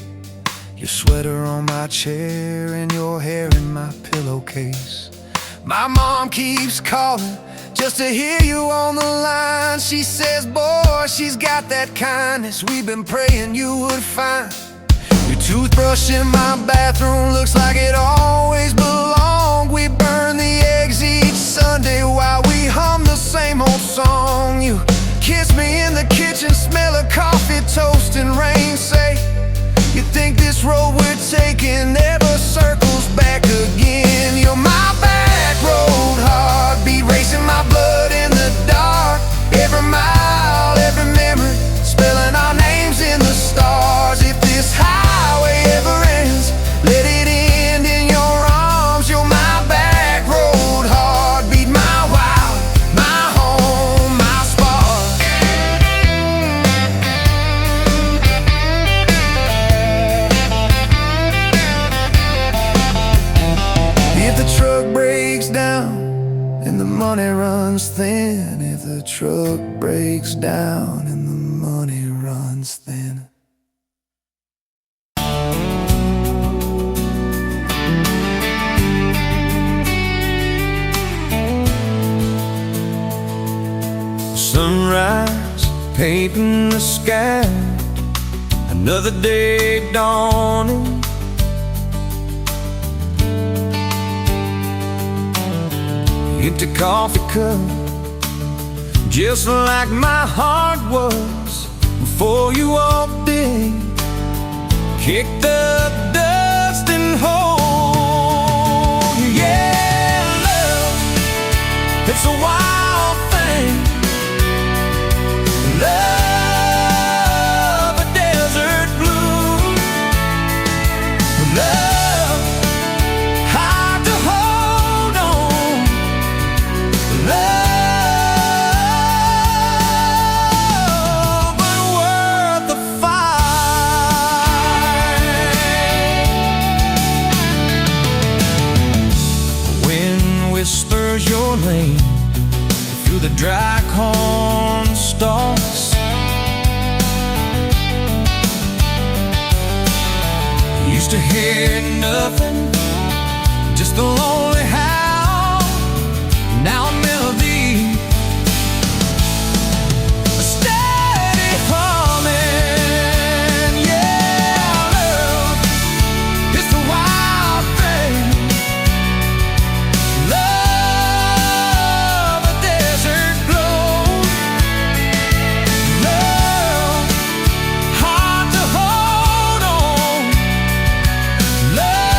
your sweater on my chair and your hair in my pillowcase. My mom keeps calling just to hear you on the line. She says, boy, she's got that kindness we've been praying you would find. Your toothbrush in my bathroom looks like it always belonged. We burn the eggs each Sunday while we hum the same old song. You kiss me in the kitchen, smell of coffee, toast, and rain. Say, you think this road we're taking never circles back again. You're my back road heartbeat, racing my blood in the dark. Every mile, every memory, spelling our names in the stars. If this highway ever ends, let it end in your arms. You're my back road heartbeat, my wild, my home, my spark. If the truck breaks down and the money runs thin, if the truck breaks down and the money runs thin. Sunrise, painting the sky, another day dawning. Empty coffee cup, just like my heart was before you walked in. Kick the dust and hold you. Yeah, love, it's a wild thing. Love, a desert blue. Love, hard to hold on. Love, but worth the fight. Wind whispers your name through the dry corn stalks. Used to hear nothing, just a lonely howl. Now a melody, a steady humming. Yeah, love, it's a wild thing. Love, a desert glow. Love, hard to hold on. Love,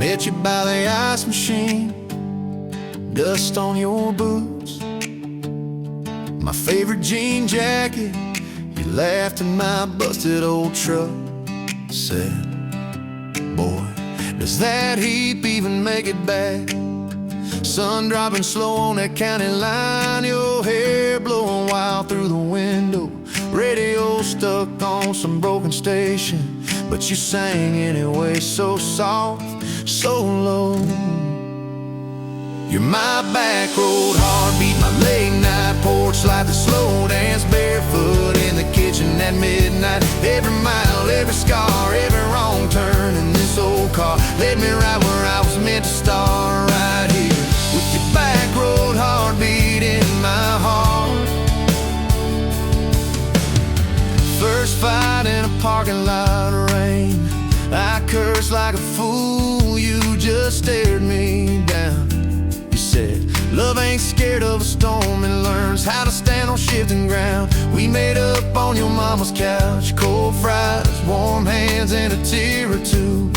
Met you by the ice machine, dust on your boots, my favorite jean jacket. You laughed at my busted old truck. Said, boy, does that heap even make it back? Sun dropping slow on that county line, your hair blowing wild through the window, radio stuck on some broken station, but you sang anyway, so soft, so low. You're my back road heartbeat, my late night porch light, the slow dance barefoot in the kitchen at midnight. Every mile, every scar, every wrong turn in this old car led me right where I was meant to start, right here with your back road heartbeat in my heart. First fight in a parking lot of rain, I cursed like a fool, you just stared me down. You said, love ain't scared of a storm, it learns how to stand on shifting ground. We made up on your mama's couch, cold fries, warm hands, and a tear or two.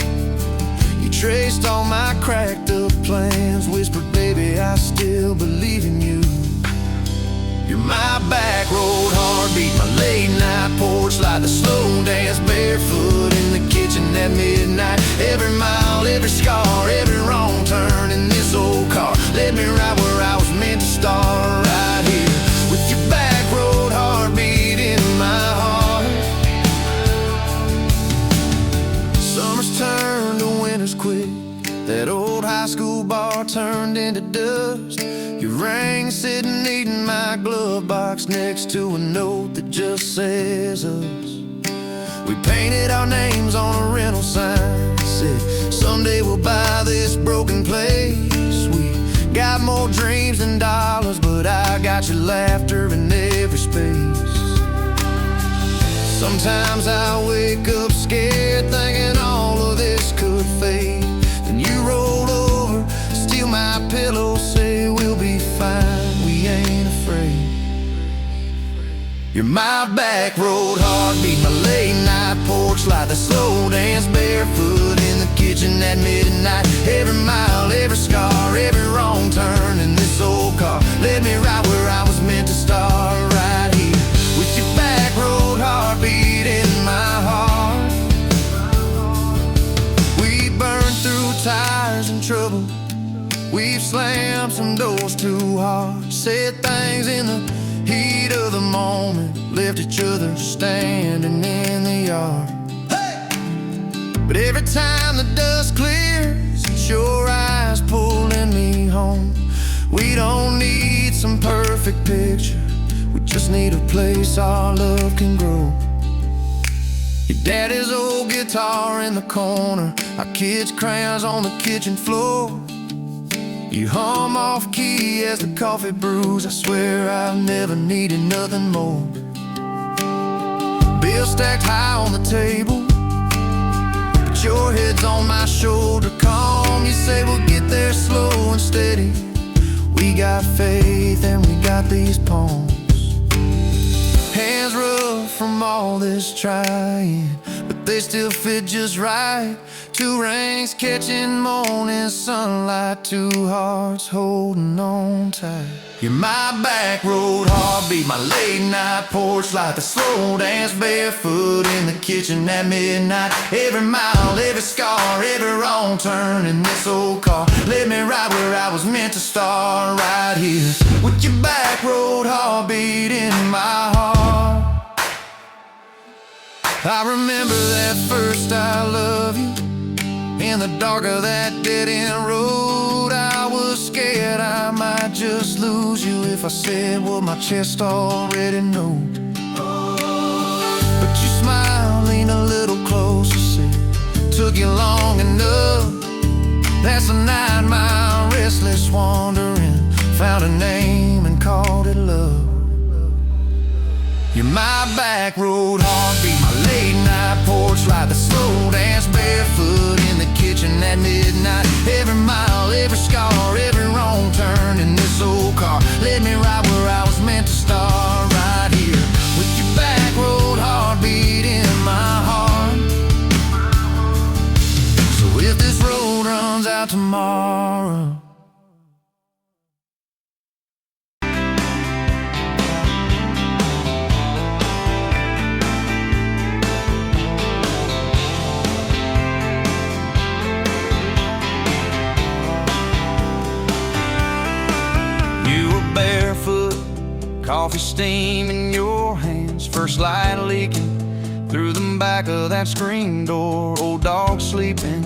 You traced all my cracked up plans, whispered, baby, I still believe in you. You're my back road heartbeat, my late night porch light, the slow dance barefoot in the kitchen at midnight. Every mile, every scar, every wrong turn in this old car led me right where I was meant to start, right here with your back road heartbeat in my heart. Summers turned to winters quick, that old high school bar turned into dust. Your ring sitting neat in my glove box next to a note that just says us. We painted our names on a rental sign, said someday we'll buy this broken place. We got more dreams than dollars, but I got your laughter in every space. Sometimes I wake up scared, thinking all of this could fade. Then you roll over, steal my pillow, say we'll be fine, we ain't afraid. You're my back road heartbeat, my late night porch light, the slow dance barefoot in the kitchen at midnight. Every mile, every scar, every wrong turn in this old car led me right where I was meant to start, right here with your back road heartbeat in my heart. We burned through tires and trouble, we've slammed some doors too hard, said things in the heat of the moment, left each other standing in the yard. Hey! But every time the dust clears, it's your eyes pulling me home. We don't need some perfect picture, we just need a place our love can grow. Your daddy's old guitar in the corner, our kids' crayons on the kitchen floor. You hum off key as the coffee brews, I swear I've never needed nothing more. Bills stacked high on the table, but your head's on my shoulder, calm. You say we'll get there slow and steady. We got faith and we got these palms. Hands rough from all this trying, but they still fit just right. Two rings catching morning sunlight, two hearts holding on tight. You're my back road heartbeat, my late night porch light, the slow dance barefoot in the kitchen at midnight. Every mile, every scar, every wrong turn in this old car led me right where I was meant to start, right here with your back road heartbeat in my heart. I remember that first I love you, in the dark of that dead-end road. I was scared I might just lose you if I said what my chest already knows. But you smiled, leaned a little closer, said, took you long enough. That's a 9-mile restless wandering, found a name and called it love. You're my back road heartbeat, my late night porch light, the slow dance barefoot in the kitchen at midnight. Every mile, every scar, every wrong turn in this old car led me right where I was meant to start, right here with your back road heartbeat in my heart. So if this road runs Coffee steam in your hands, first light leaking through the back of that screen door. Old dog sleeping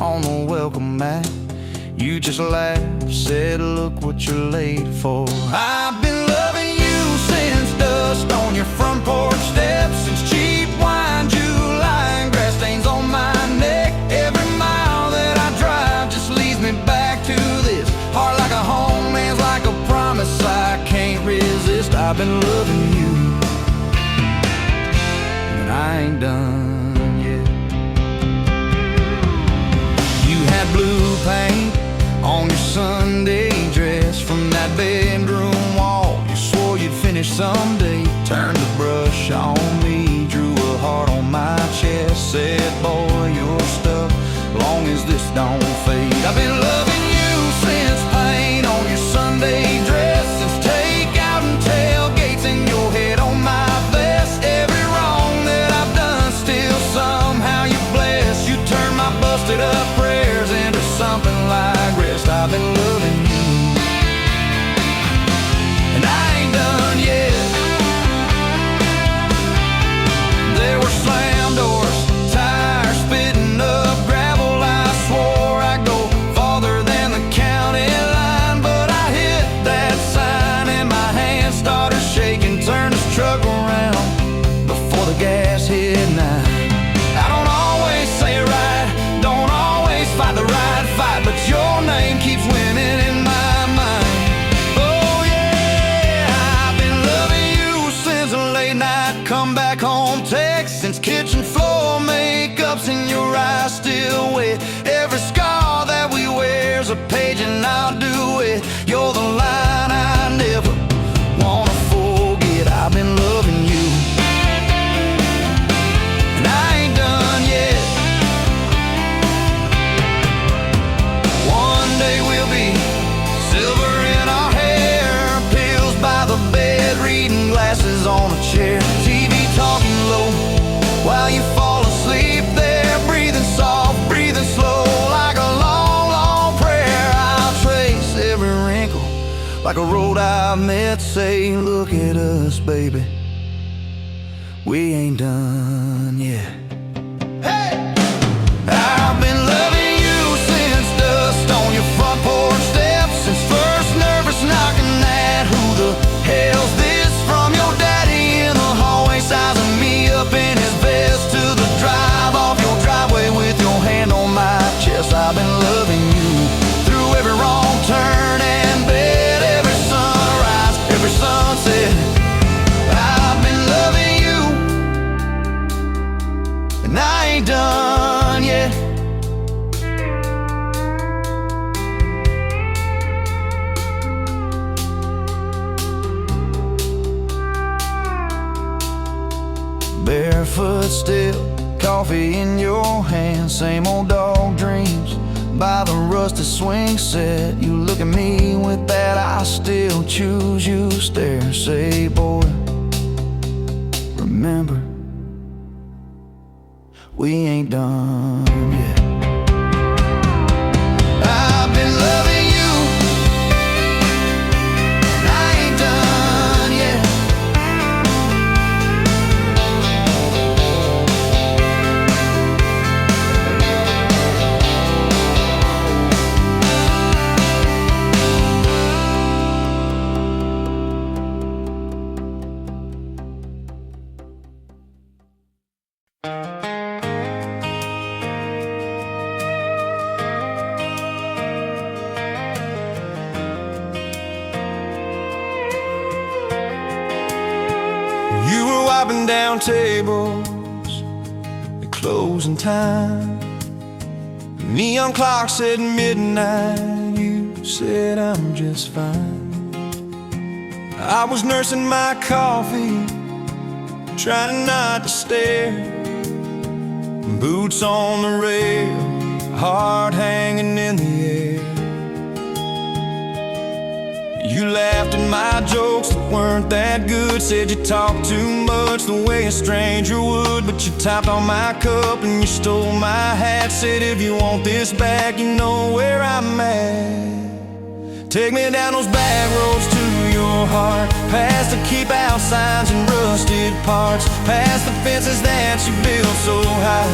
on the welcome mat. You just laughed, said, look what you're late for. I've been loving you since dust on your front porch steps, since cheap wine, July, and grass stains on my neck. Every mile that I drive just leads me back to this. Heart like a home, man's like a promise I can't resist. I've been loving you, and I ain't done yet. You had blue paint on your Sunday dress from that bedroom wall. You swore you'd finish someday. Turned the brush on me, drew a heart on my chest, said, boy, you're stuck long as this don't fade. I've been loving you since paint on your Sunday dress, since takeout and tailgates in your head on my vest. Every wrong that I've done, still somehow you bless. You turn my busted up prayers into something like rest. I've been loving you, and I ain't done yet. There were slam doors, tires spitting up gravel. I swore I'd go farther than the county line, but I hit that sign and my hand started shaking. Turned this truck around before the gas hit 9. I don't always say it right, don't always fight the right fight, but your name keeps winning in my mind. Oh yeah, I've been loving you since a late night come back home text, since kitchen floor makeup's in your eyes still wet. Every scar that we wear's a page and I'll do it. You're the line I never wanna forget. I've been loving you, and I ain't done yet. One day we'll be silver in our hair, pills by the bed, reading glasses on a chair, TV talking low while you fall asleep there, breathing soft, breathing slow, like a long, long prayer. I'll trace every wrinkle like a road I've met, say, look at us, baby, we ain't done yet. Hey! I've been loving you since dust on your front porch steps, since first nervous knocking at who the hell's this, from your daddy in the hallway sizing me up in his vest, to the drive off your driveway with your hand on my chest. I've been loving you through every wrong turn and bed, every sunrise, every sunset. I've been loving you, and I ain't done yet. Barefoot still, coffee in your hand, same old dog dreams by the rusted swing set. You look at me with that I still choose you stare, say, boy, remember, we ain't done yet. I've been loving you, and I ain't done yet. You were wiping down tables at closing time. Neon clock said midnight. You said I'm just fine. I was nursing my coffee, trying not to stare. Boots on the rail, heart hanging in the air. You laughed at my jokes that weren't that good, said you talked too much the way a stranger would. But you tapped on my cup and you stole my hat, said if you want this back, you know where I'm at. Take me down those back roads to your heart, past the keep out signs and rusted parts, past the fences that you built so high,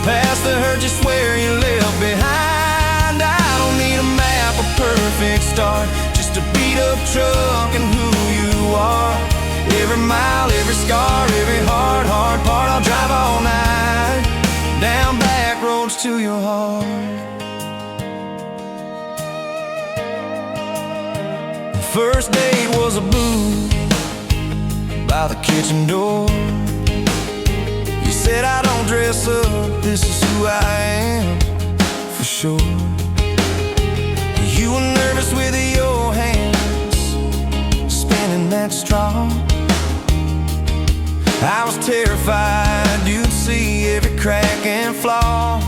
past the hurt you swear you left behind. I don't need a map, a perfect start, just a beat up truck and who you are. Every mile, every scar, every hard part, I'll drive all night down back roads to your heart. The first date was a booth by the kitchen door. You said I don't dress up, this is who I am, for sure. You were nervous with your hands spinning that straw. I was terrified you'd see every crack and flaw.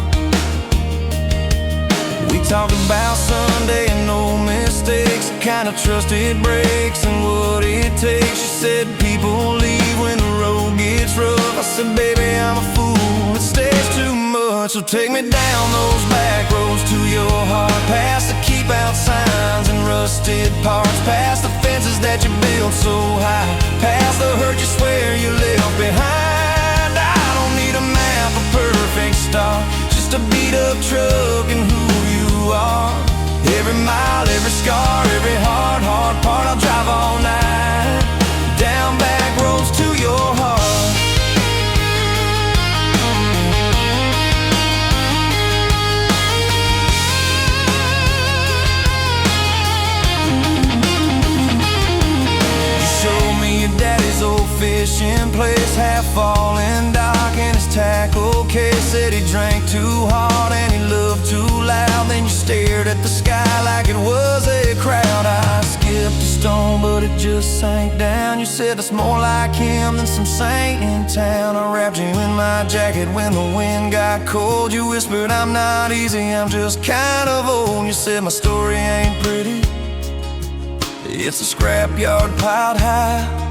We talked about Sunday and no mistakes, the kind of trust it breaks and what it takes. You said people leave when the road gets rough. I said, baby, I'm a fool, it stays too much. So take me down those back roads to your heart, past the keep out signs and rusted parts, past the fences that you built so high, past the hurt you swear you left behind. I don't need a map, a perfect start, just a beat up truck and who you are. Every mile, every scar, every hard part, I'll drive all night down back roads to your heart. Daddy's old fishing place, half fallen dock in his tackle case. Said he drank too hard and he loved too loud. Then you stared at the sky like it was a crowd. I skipped a stone but it just sank down. You said that's more like him than some saint in town. I wrapped you in my jacket when the wind got cold. You whispered, I'm not easy, I'm just kind of old. You said my story ain't pretty, it's a scrapyard piled high.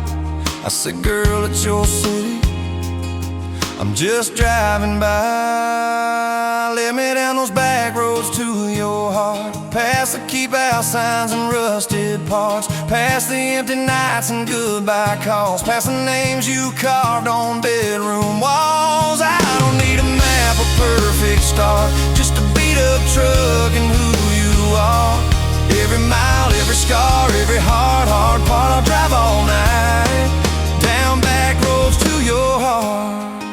I said, girl, it's your city, I'm just driving by. Let me down those back roads to your heart, past the keep out signs and rusted parts, past the empty nights and goodbye calls, past the names you carved on bedroom walls. I don't need a map, a perfect start, just a beat up truck and who you are. Every mile, every scar, every hard part, I'll drive all night down back roads to your heart.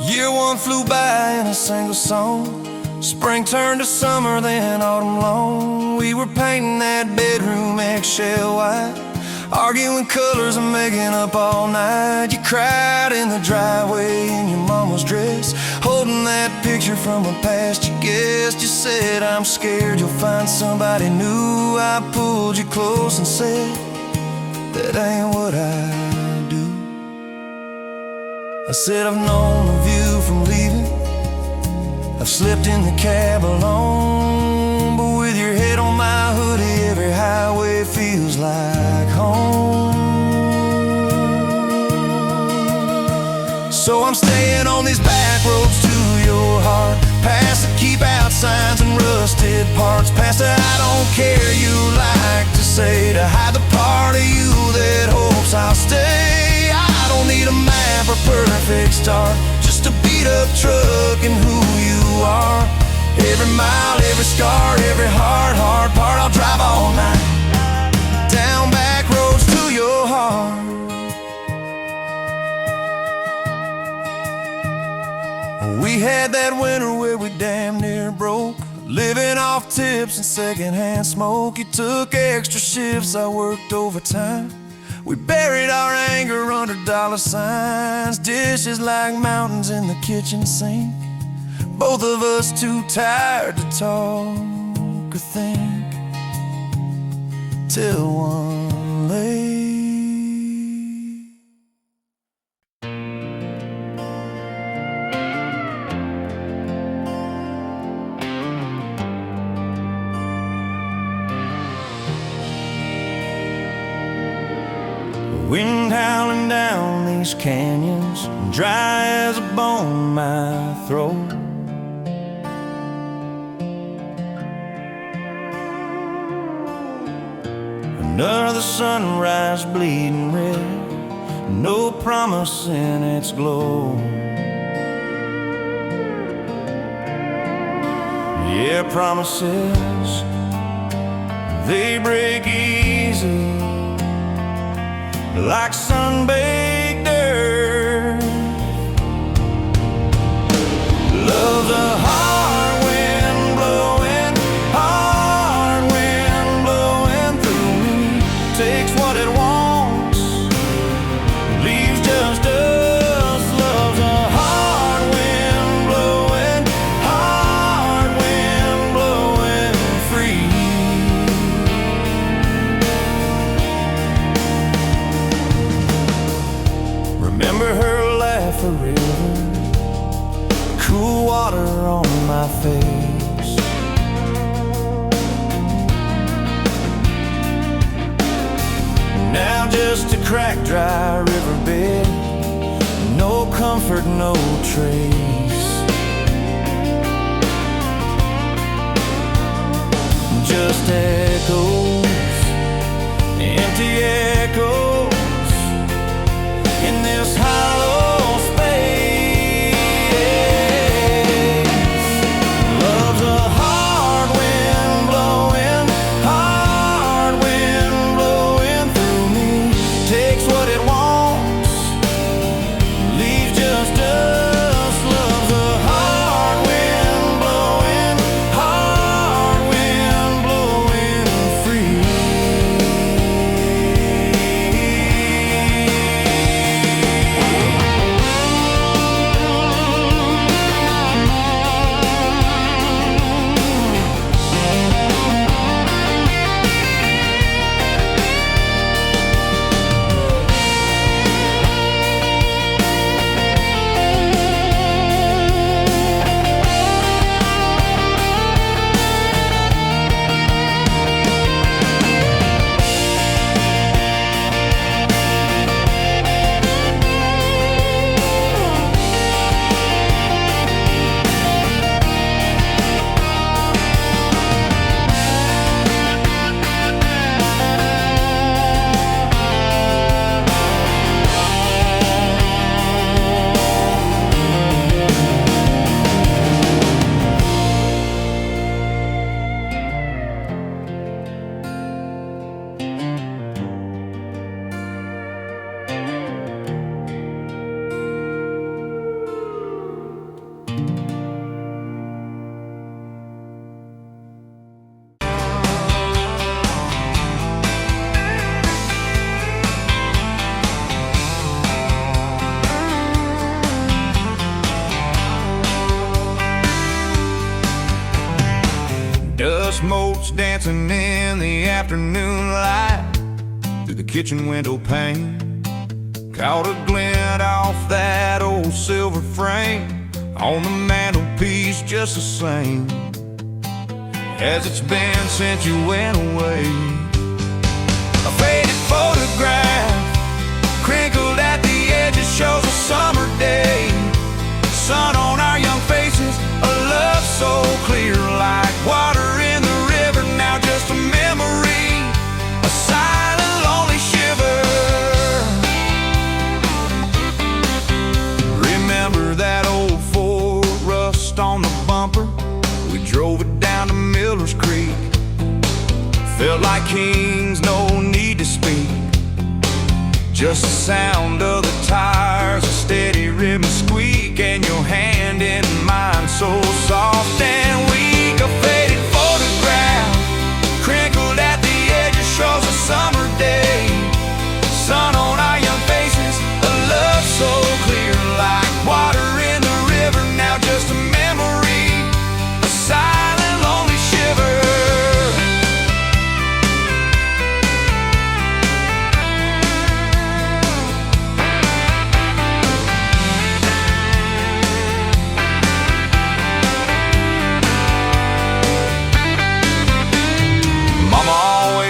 Year one flew by in a single song. Spring turned to summer, then autumn long. We were painting that bedroom eggshell white, arguing colors and making up all night. You cried in the driveway in your mama's dress, holding that picture from a past you guessed. You said, I'm scared you'll find somebody new. I pulled you close and said, that ain't what I do. I said, I've known of you from leaving, I've slept in the cab alone, but with your head on my hoodie, every highway feels like home. So I'm staying on these back roads to your heart, past the keep out signs and rusted parts, past the I don't care you like to say, to hide the part of you that hopes I'll stay. I don't need a map or perfect start, just a beat up truck and who you are. Every mile, every scar, every hard part, I'll drive all night down back roads to your heart. We had that winter where we damn near broke, living off tips and secondhand smoke. You took extra shifts, I worked overtime. We buried our anger under dollar signs, dishes like mountains in the kitchen sink, both of us too tired to talk or think, till one late wind howling down these canyons, dry as a bone in my throat. Another sunrise bleeding red, no promise in its glow. Yeah, promises, they break easy, like sun-baked earth. Love's a hard wind blowing, hard wind blowing through me. Takes what it wants, leaves just us. Love's a hard wind blowing, hard wind blowing free. Remember her laugh, a river, cool water on my face. Now just a cracked, dry riverbed, no comfort, no trace. Just echoes, empty echoes in this hollow space. Love's a hard wind blowing, hard wind blowing through me. Takes what it wants, leaves just us. Love's a hard wind blowing, hard wind blowing free. Dust motes dancing in the afternoon light through the kitchen window pane. Caught a glint off that old silver frame on the mantelpiece, just the same as it's been since you went away. A faded photograph crinkled at the edges shows a summer day. Sun on our young faces, a love so clear like water in the river. Now just a memory, a silent, lonely shiver. Remember that old Ford, rust on the bumper? We drove it down to Miller's Creek. Felt like kings, no need to speak. Just the sound of the tires, a steady rhythm squeak, and your hand in mine so soft and weak. A faded photograph crinkled at the edges shows a summer day. Sun on our young faces, a love so clear like water in the river. Now just a memory, a silent, lonely shiver.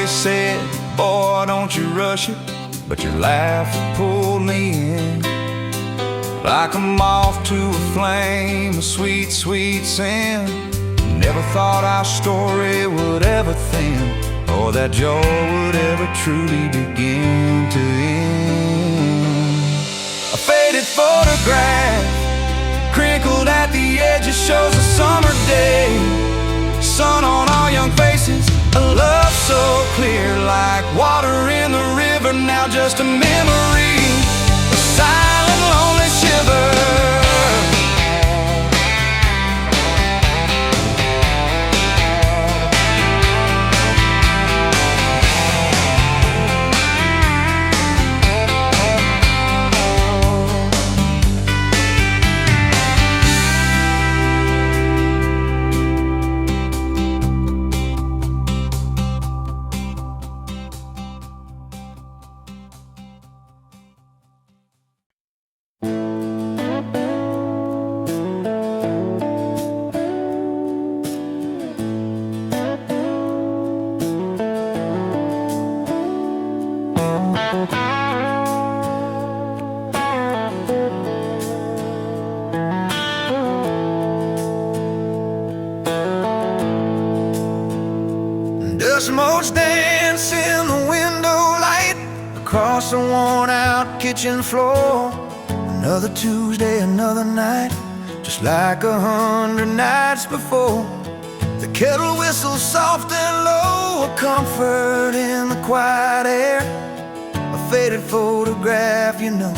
Said, boy, don't you rush it, but your laugh pulled me in like a moth to a flame, a sweet, sweet sin. Never thought our story would ever thin. or that joy would ever truly begin to end. A faded photograph, crinkled at the edges, shows a summer day. Sun on our young faces, a love so clear, like water in the river, now just a memory, a silent, lonely shiver. Smoke's dance in the window light across the worn-out kitchen floor. Another Tuesday, another night, just like 100 nights before. The kettle whistles soft and low, a comfort in the quiet air. A faded photograph, you know,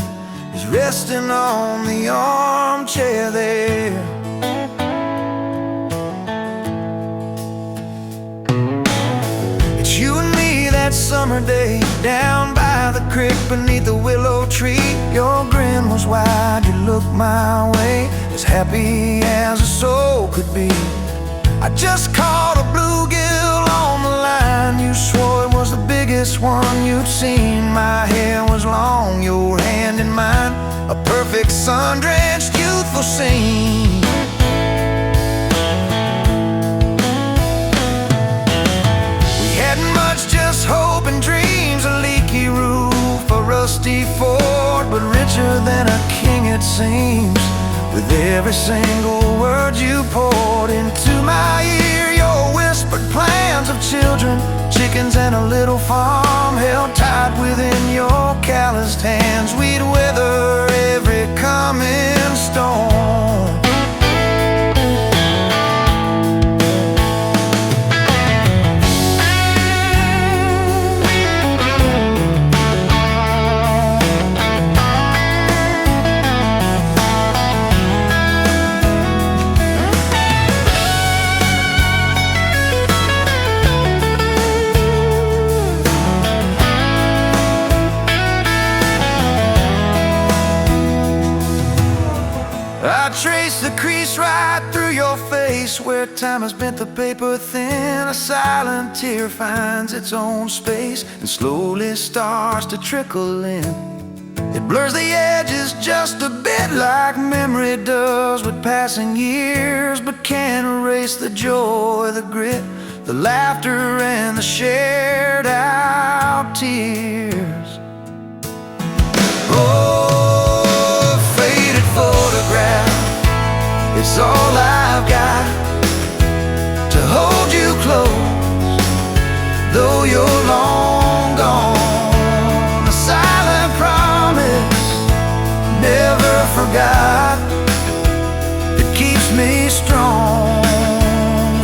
is resting on the armchair there. You and me that summer day, down by the creek beneath the willow tree. Your grin was wide, you looked my way, as happy as a soul could be. I just caught a bluegill on the line. You swore it was the biggest one you'd seen. My hair was long, your hand in mine, a perfect sun-drenched youthful scene. Just hope and dreams, a leaky roof, a rusty fort, but richer than a king it seems. With every single word you poured into my ear, your whispered plans of children, chickens and a little farm, held tight within your calloused hands. We'd weather every coming storm. I trace the crease right through your face, where time has bent the paper thin. A silent tear finds its own space and slowly starts to trickle in. It blurs the edges just a bit, like memory does with passing years, but can't erase the joy, the grit, the laughter and the shared out tears. Oh, faded photograph, it's all I've got to hold you close, though you're long gone. A silent promise, never forgot, that keeps me strong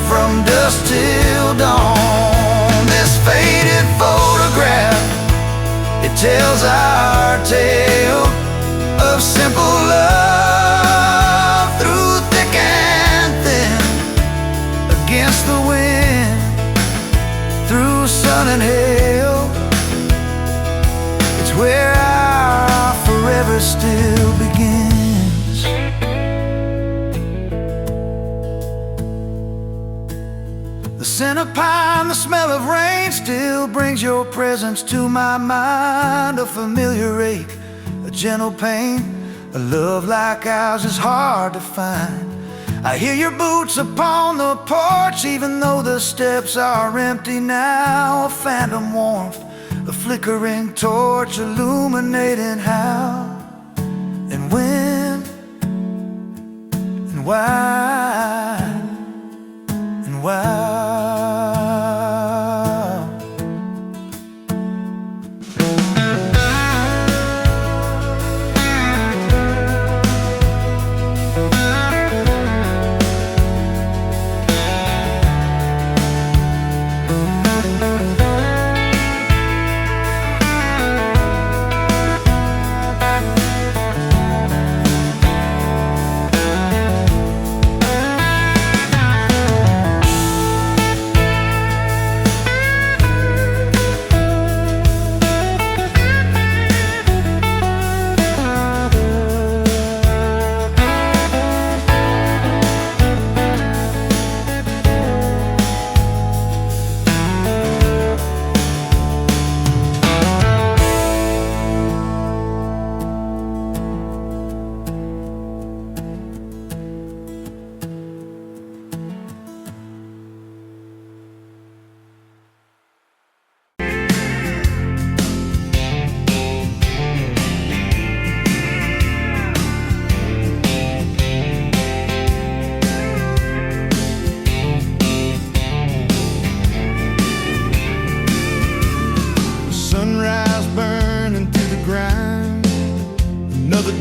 from dusk till dawn. This faded photograph, it tells our tale of simple love through thick and thin, against the wind, through sun and hail. It's where our forever still begins. The scent of pine, the smell of rain, still brings your presence to my mind. A familiar ache, a gentle pain, a love like ours is hard to find. I hear your boots upon the porch, even though the steps are empty now. A phantom warmth, a flickering torch, illuminating how and when and why and why.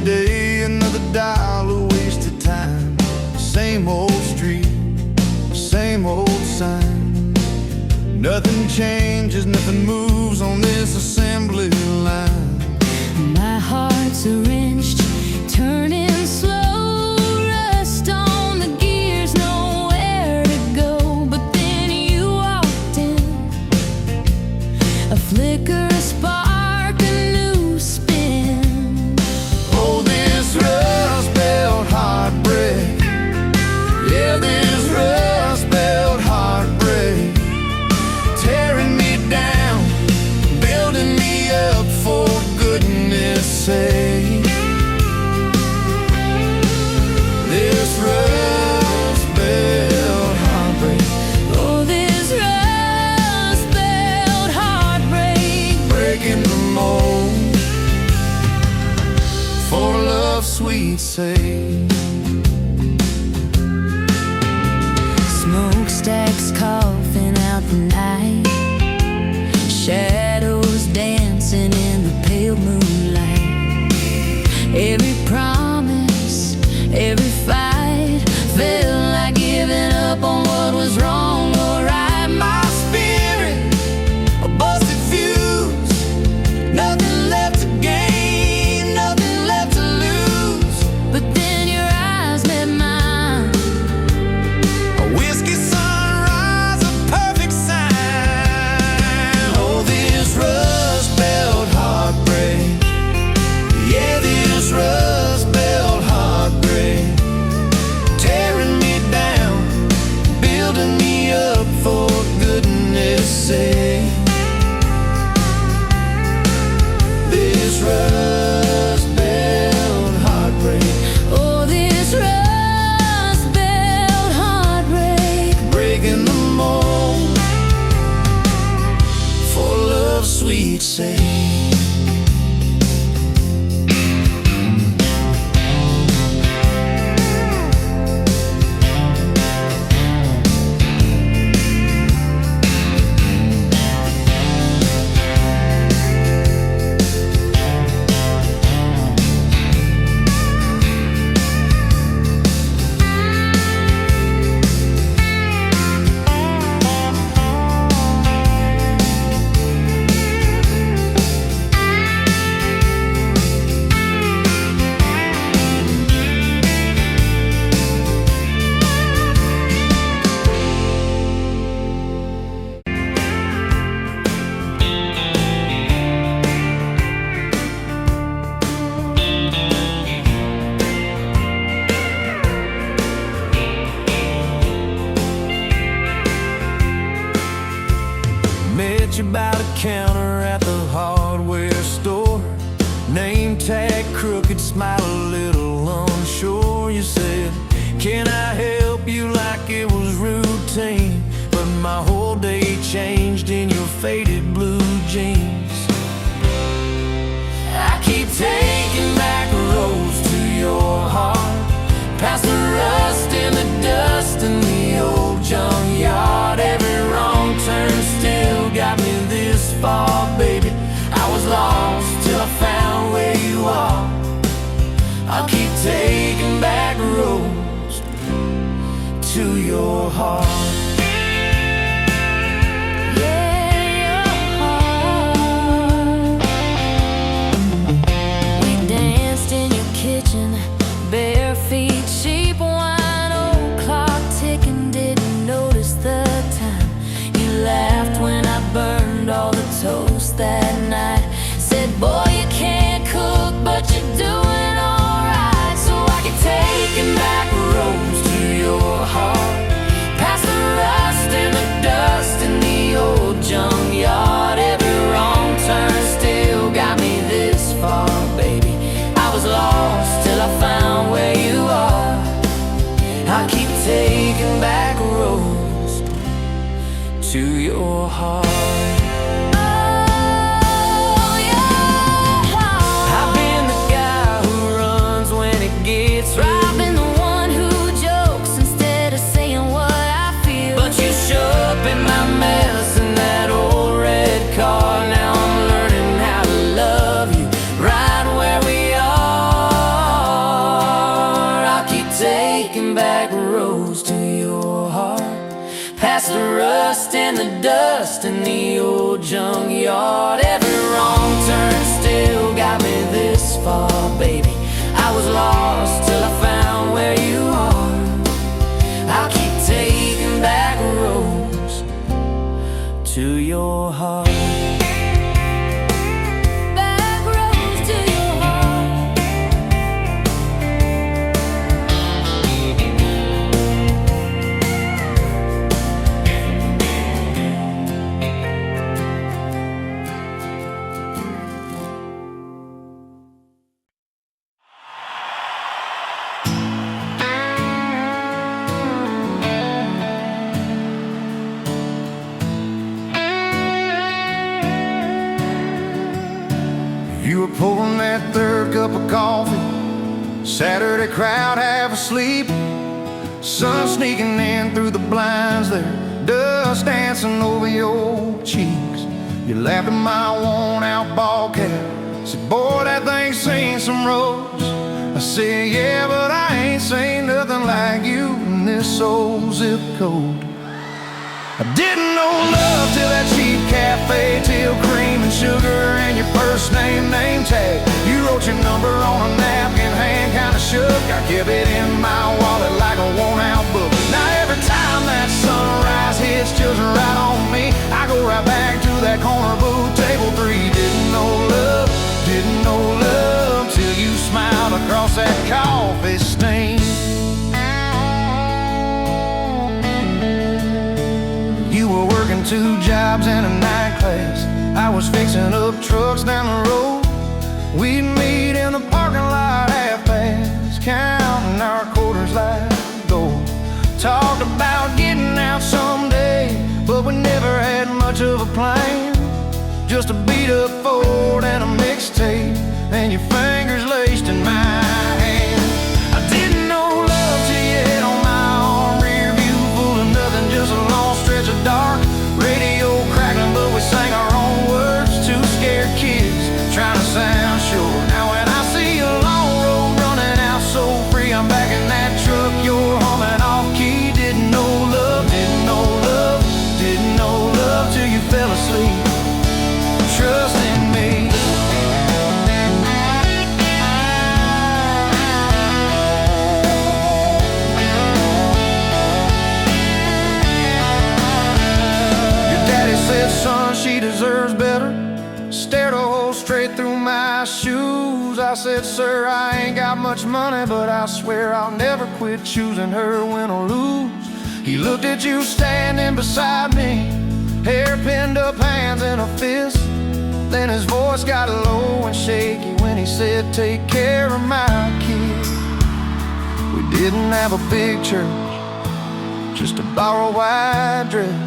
day, another dollar wasted time. Same old street, same old sign. Nothing changes, nothing moves on this assembly line. My heart's a wrenched, turning slow, rust on the gears, nowhere to go. But then you walked in, a flicker, a spark, a new spin. Oh, this rust belt heartbreak, yeah, this rust belt heartbreak, tearing me down, building me up, for goodness sake. This rust belt heartbreak, Oh, this rust belt heartbreak, breaking the mold, for love's sweet sake. smokestacks coughing out the night, shadows dancing in the pale moonlight. Every promise, every fight felt like giving up on what was wrong or right. My spirit, a busted fuse, nothing left to gain, nothing left to lose. But then your eyes met mine, A whiskey sunrise, a perfect sign. Oh, this rust belt heartbreak, yeah, this rust belt heartbreak, tearing me down, building me up, for goodness sake. This rust belt heartbreak, oh, this rust belt heartbreak, breaking the mold, for love's sweet sake. Met you by the counter at the hardware store. Name tag crooked, smile a little unsure. You said, can I help you, like it was routine. But my whole day changed in your faded blue jeans. I keep taking back roads to your heart, past the rust and the dust in the old junkyard. Every wrong turn still got me this far, baby. I was lost till I found where you are. I'll keep taking back roads to your heart. yeah, your Dust and the dust in the old junkyard. Every wrong turn still got me this far, baby. I was lost till I found where you are. I'll keep taking back roads to your heart. Back roads to your heart. You were pulling that third cup of coffee, Saturday crowd half asleep, sun sneaking in through the blinds there, dust dancing over your cheeks. You laughed at my worn-out ball cap, said, boy, that thing's seen some roads. I said, yeah, but I ain't seen nothing like you in this old zip code. I didn't know love till that cheap cafe, till cream and sugar and your first name tag. You wrote your number on a napkin, hand kinda shook. I kept it in my wallet like a worn-out book. Now every time that sunrise hits just right on me, I go right back to that corner booth, table 3. Didn't know love till you smiled across that coffee stain. You were working 2 jobs and a night class. I was fixing up trucks down the road. We'd meet in the parking lot half past, counting our quarters like gold. Talked about getting out someday, but we never had much of a plan. Just a beat up Ford and a mixtape, and your fingers laced in my hand. I didn't know love till you hit on my arm, rear view full of nothing, just a long stretch of dark. Radio crackling, but we sang our own words. 2 scared kids trying to sound sure. Now when I see a long road running out so free, I'm back in that truck, you're humming off key. Didn't know love till you fell asleep. Trust in me. Said, son, she deserves better. Stared a hole straight through my shoes. I said, sir, I ain't got much money, but I swear I'll never quit choosing her, win or lose. He looked at you standing beside me, hair pinned up, hands in a fist. Then his voice got low and shaky when he said, take care of my kid. We didn't have a big church, just a borrowed white dress.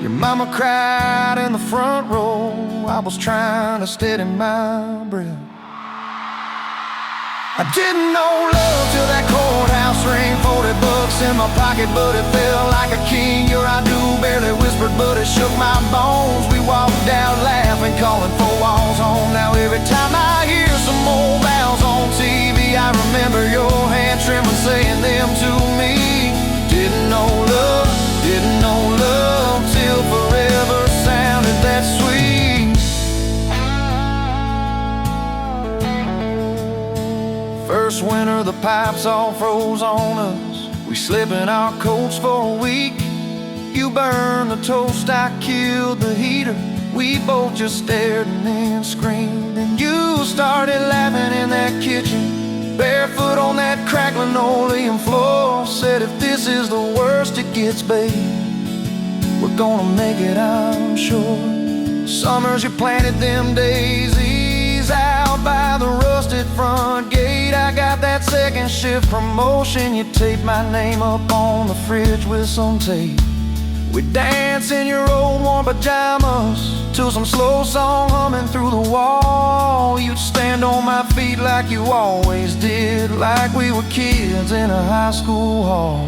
Your mama cried in the front row. I was trying to steady my breath. I didn't know love till that courthouse ring. 40 bucks in my pocket, but it felt like a king. Your I do barely whispered, but it shook my bones. We walked out laughing, calling 4 walls home. Now every time I hear some old vows on TV, I remember your hand trembling, saying them to me. Didn't know love till forever sounded that sweet. First winter the pipes all froze on us. We slept in our coats for a week. You burned the toast, I killed the heater. We both just stared and then screamed. And you started laughing in that kitchen, barefoot on that cracked linoleum floor. Said, if this is the worst it gets, babe, we're gonna make it, I'm sure. Summers you planted them daisies out by the rusted front gate. I got that second shift promotion. You taped my name up on the fridge with some tape. We dance in your old warm pajamas to some slow song humming through the wall. You'd stand on my feet like you always did, like we were kids in a high school hall.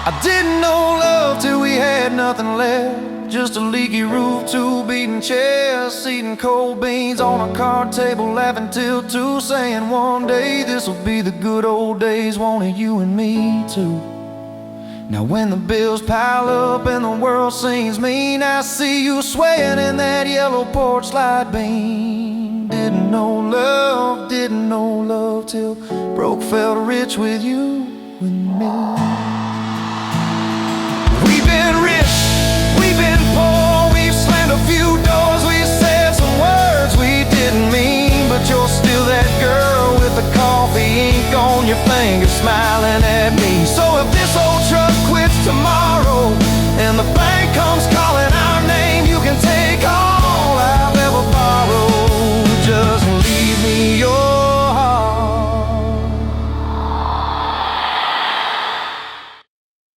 I didn't know love till we had nothing left, just a leaky roof, 2 beating chests, eating cold beans on a card table, laughing till 2, saying one day this'll be the good old days. Wanted you and me too. Now when the bills pile up and the world seems mean, I see you swaying in that yellow porch light beam. Didn't know love till broke felt rich with you and me. We've been rich, we've been poor, we've slammed a few doors, we've said some words we didn't mean, but you're still that girl with the coffee ink on your finger, smile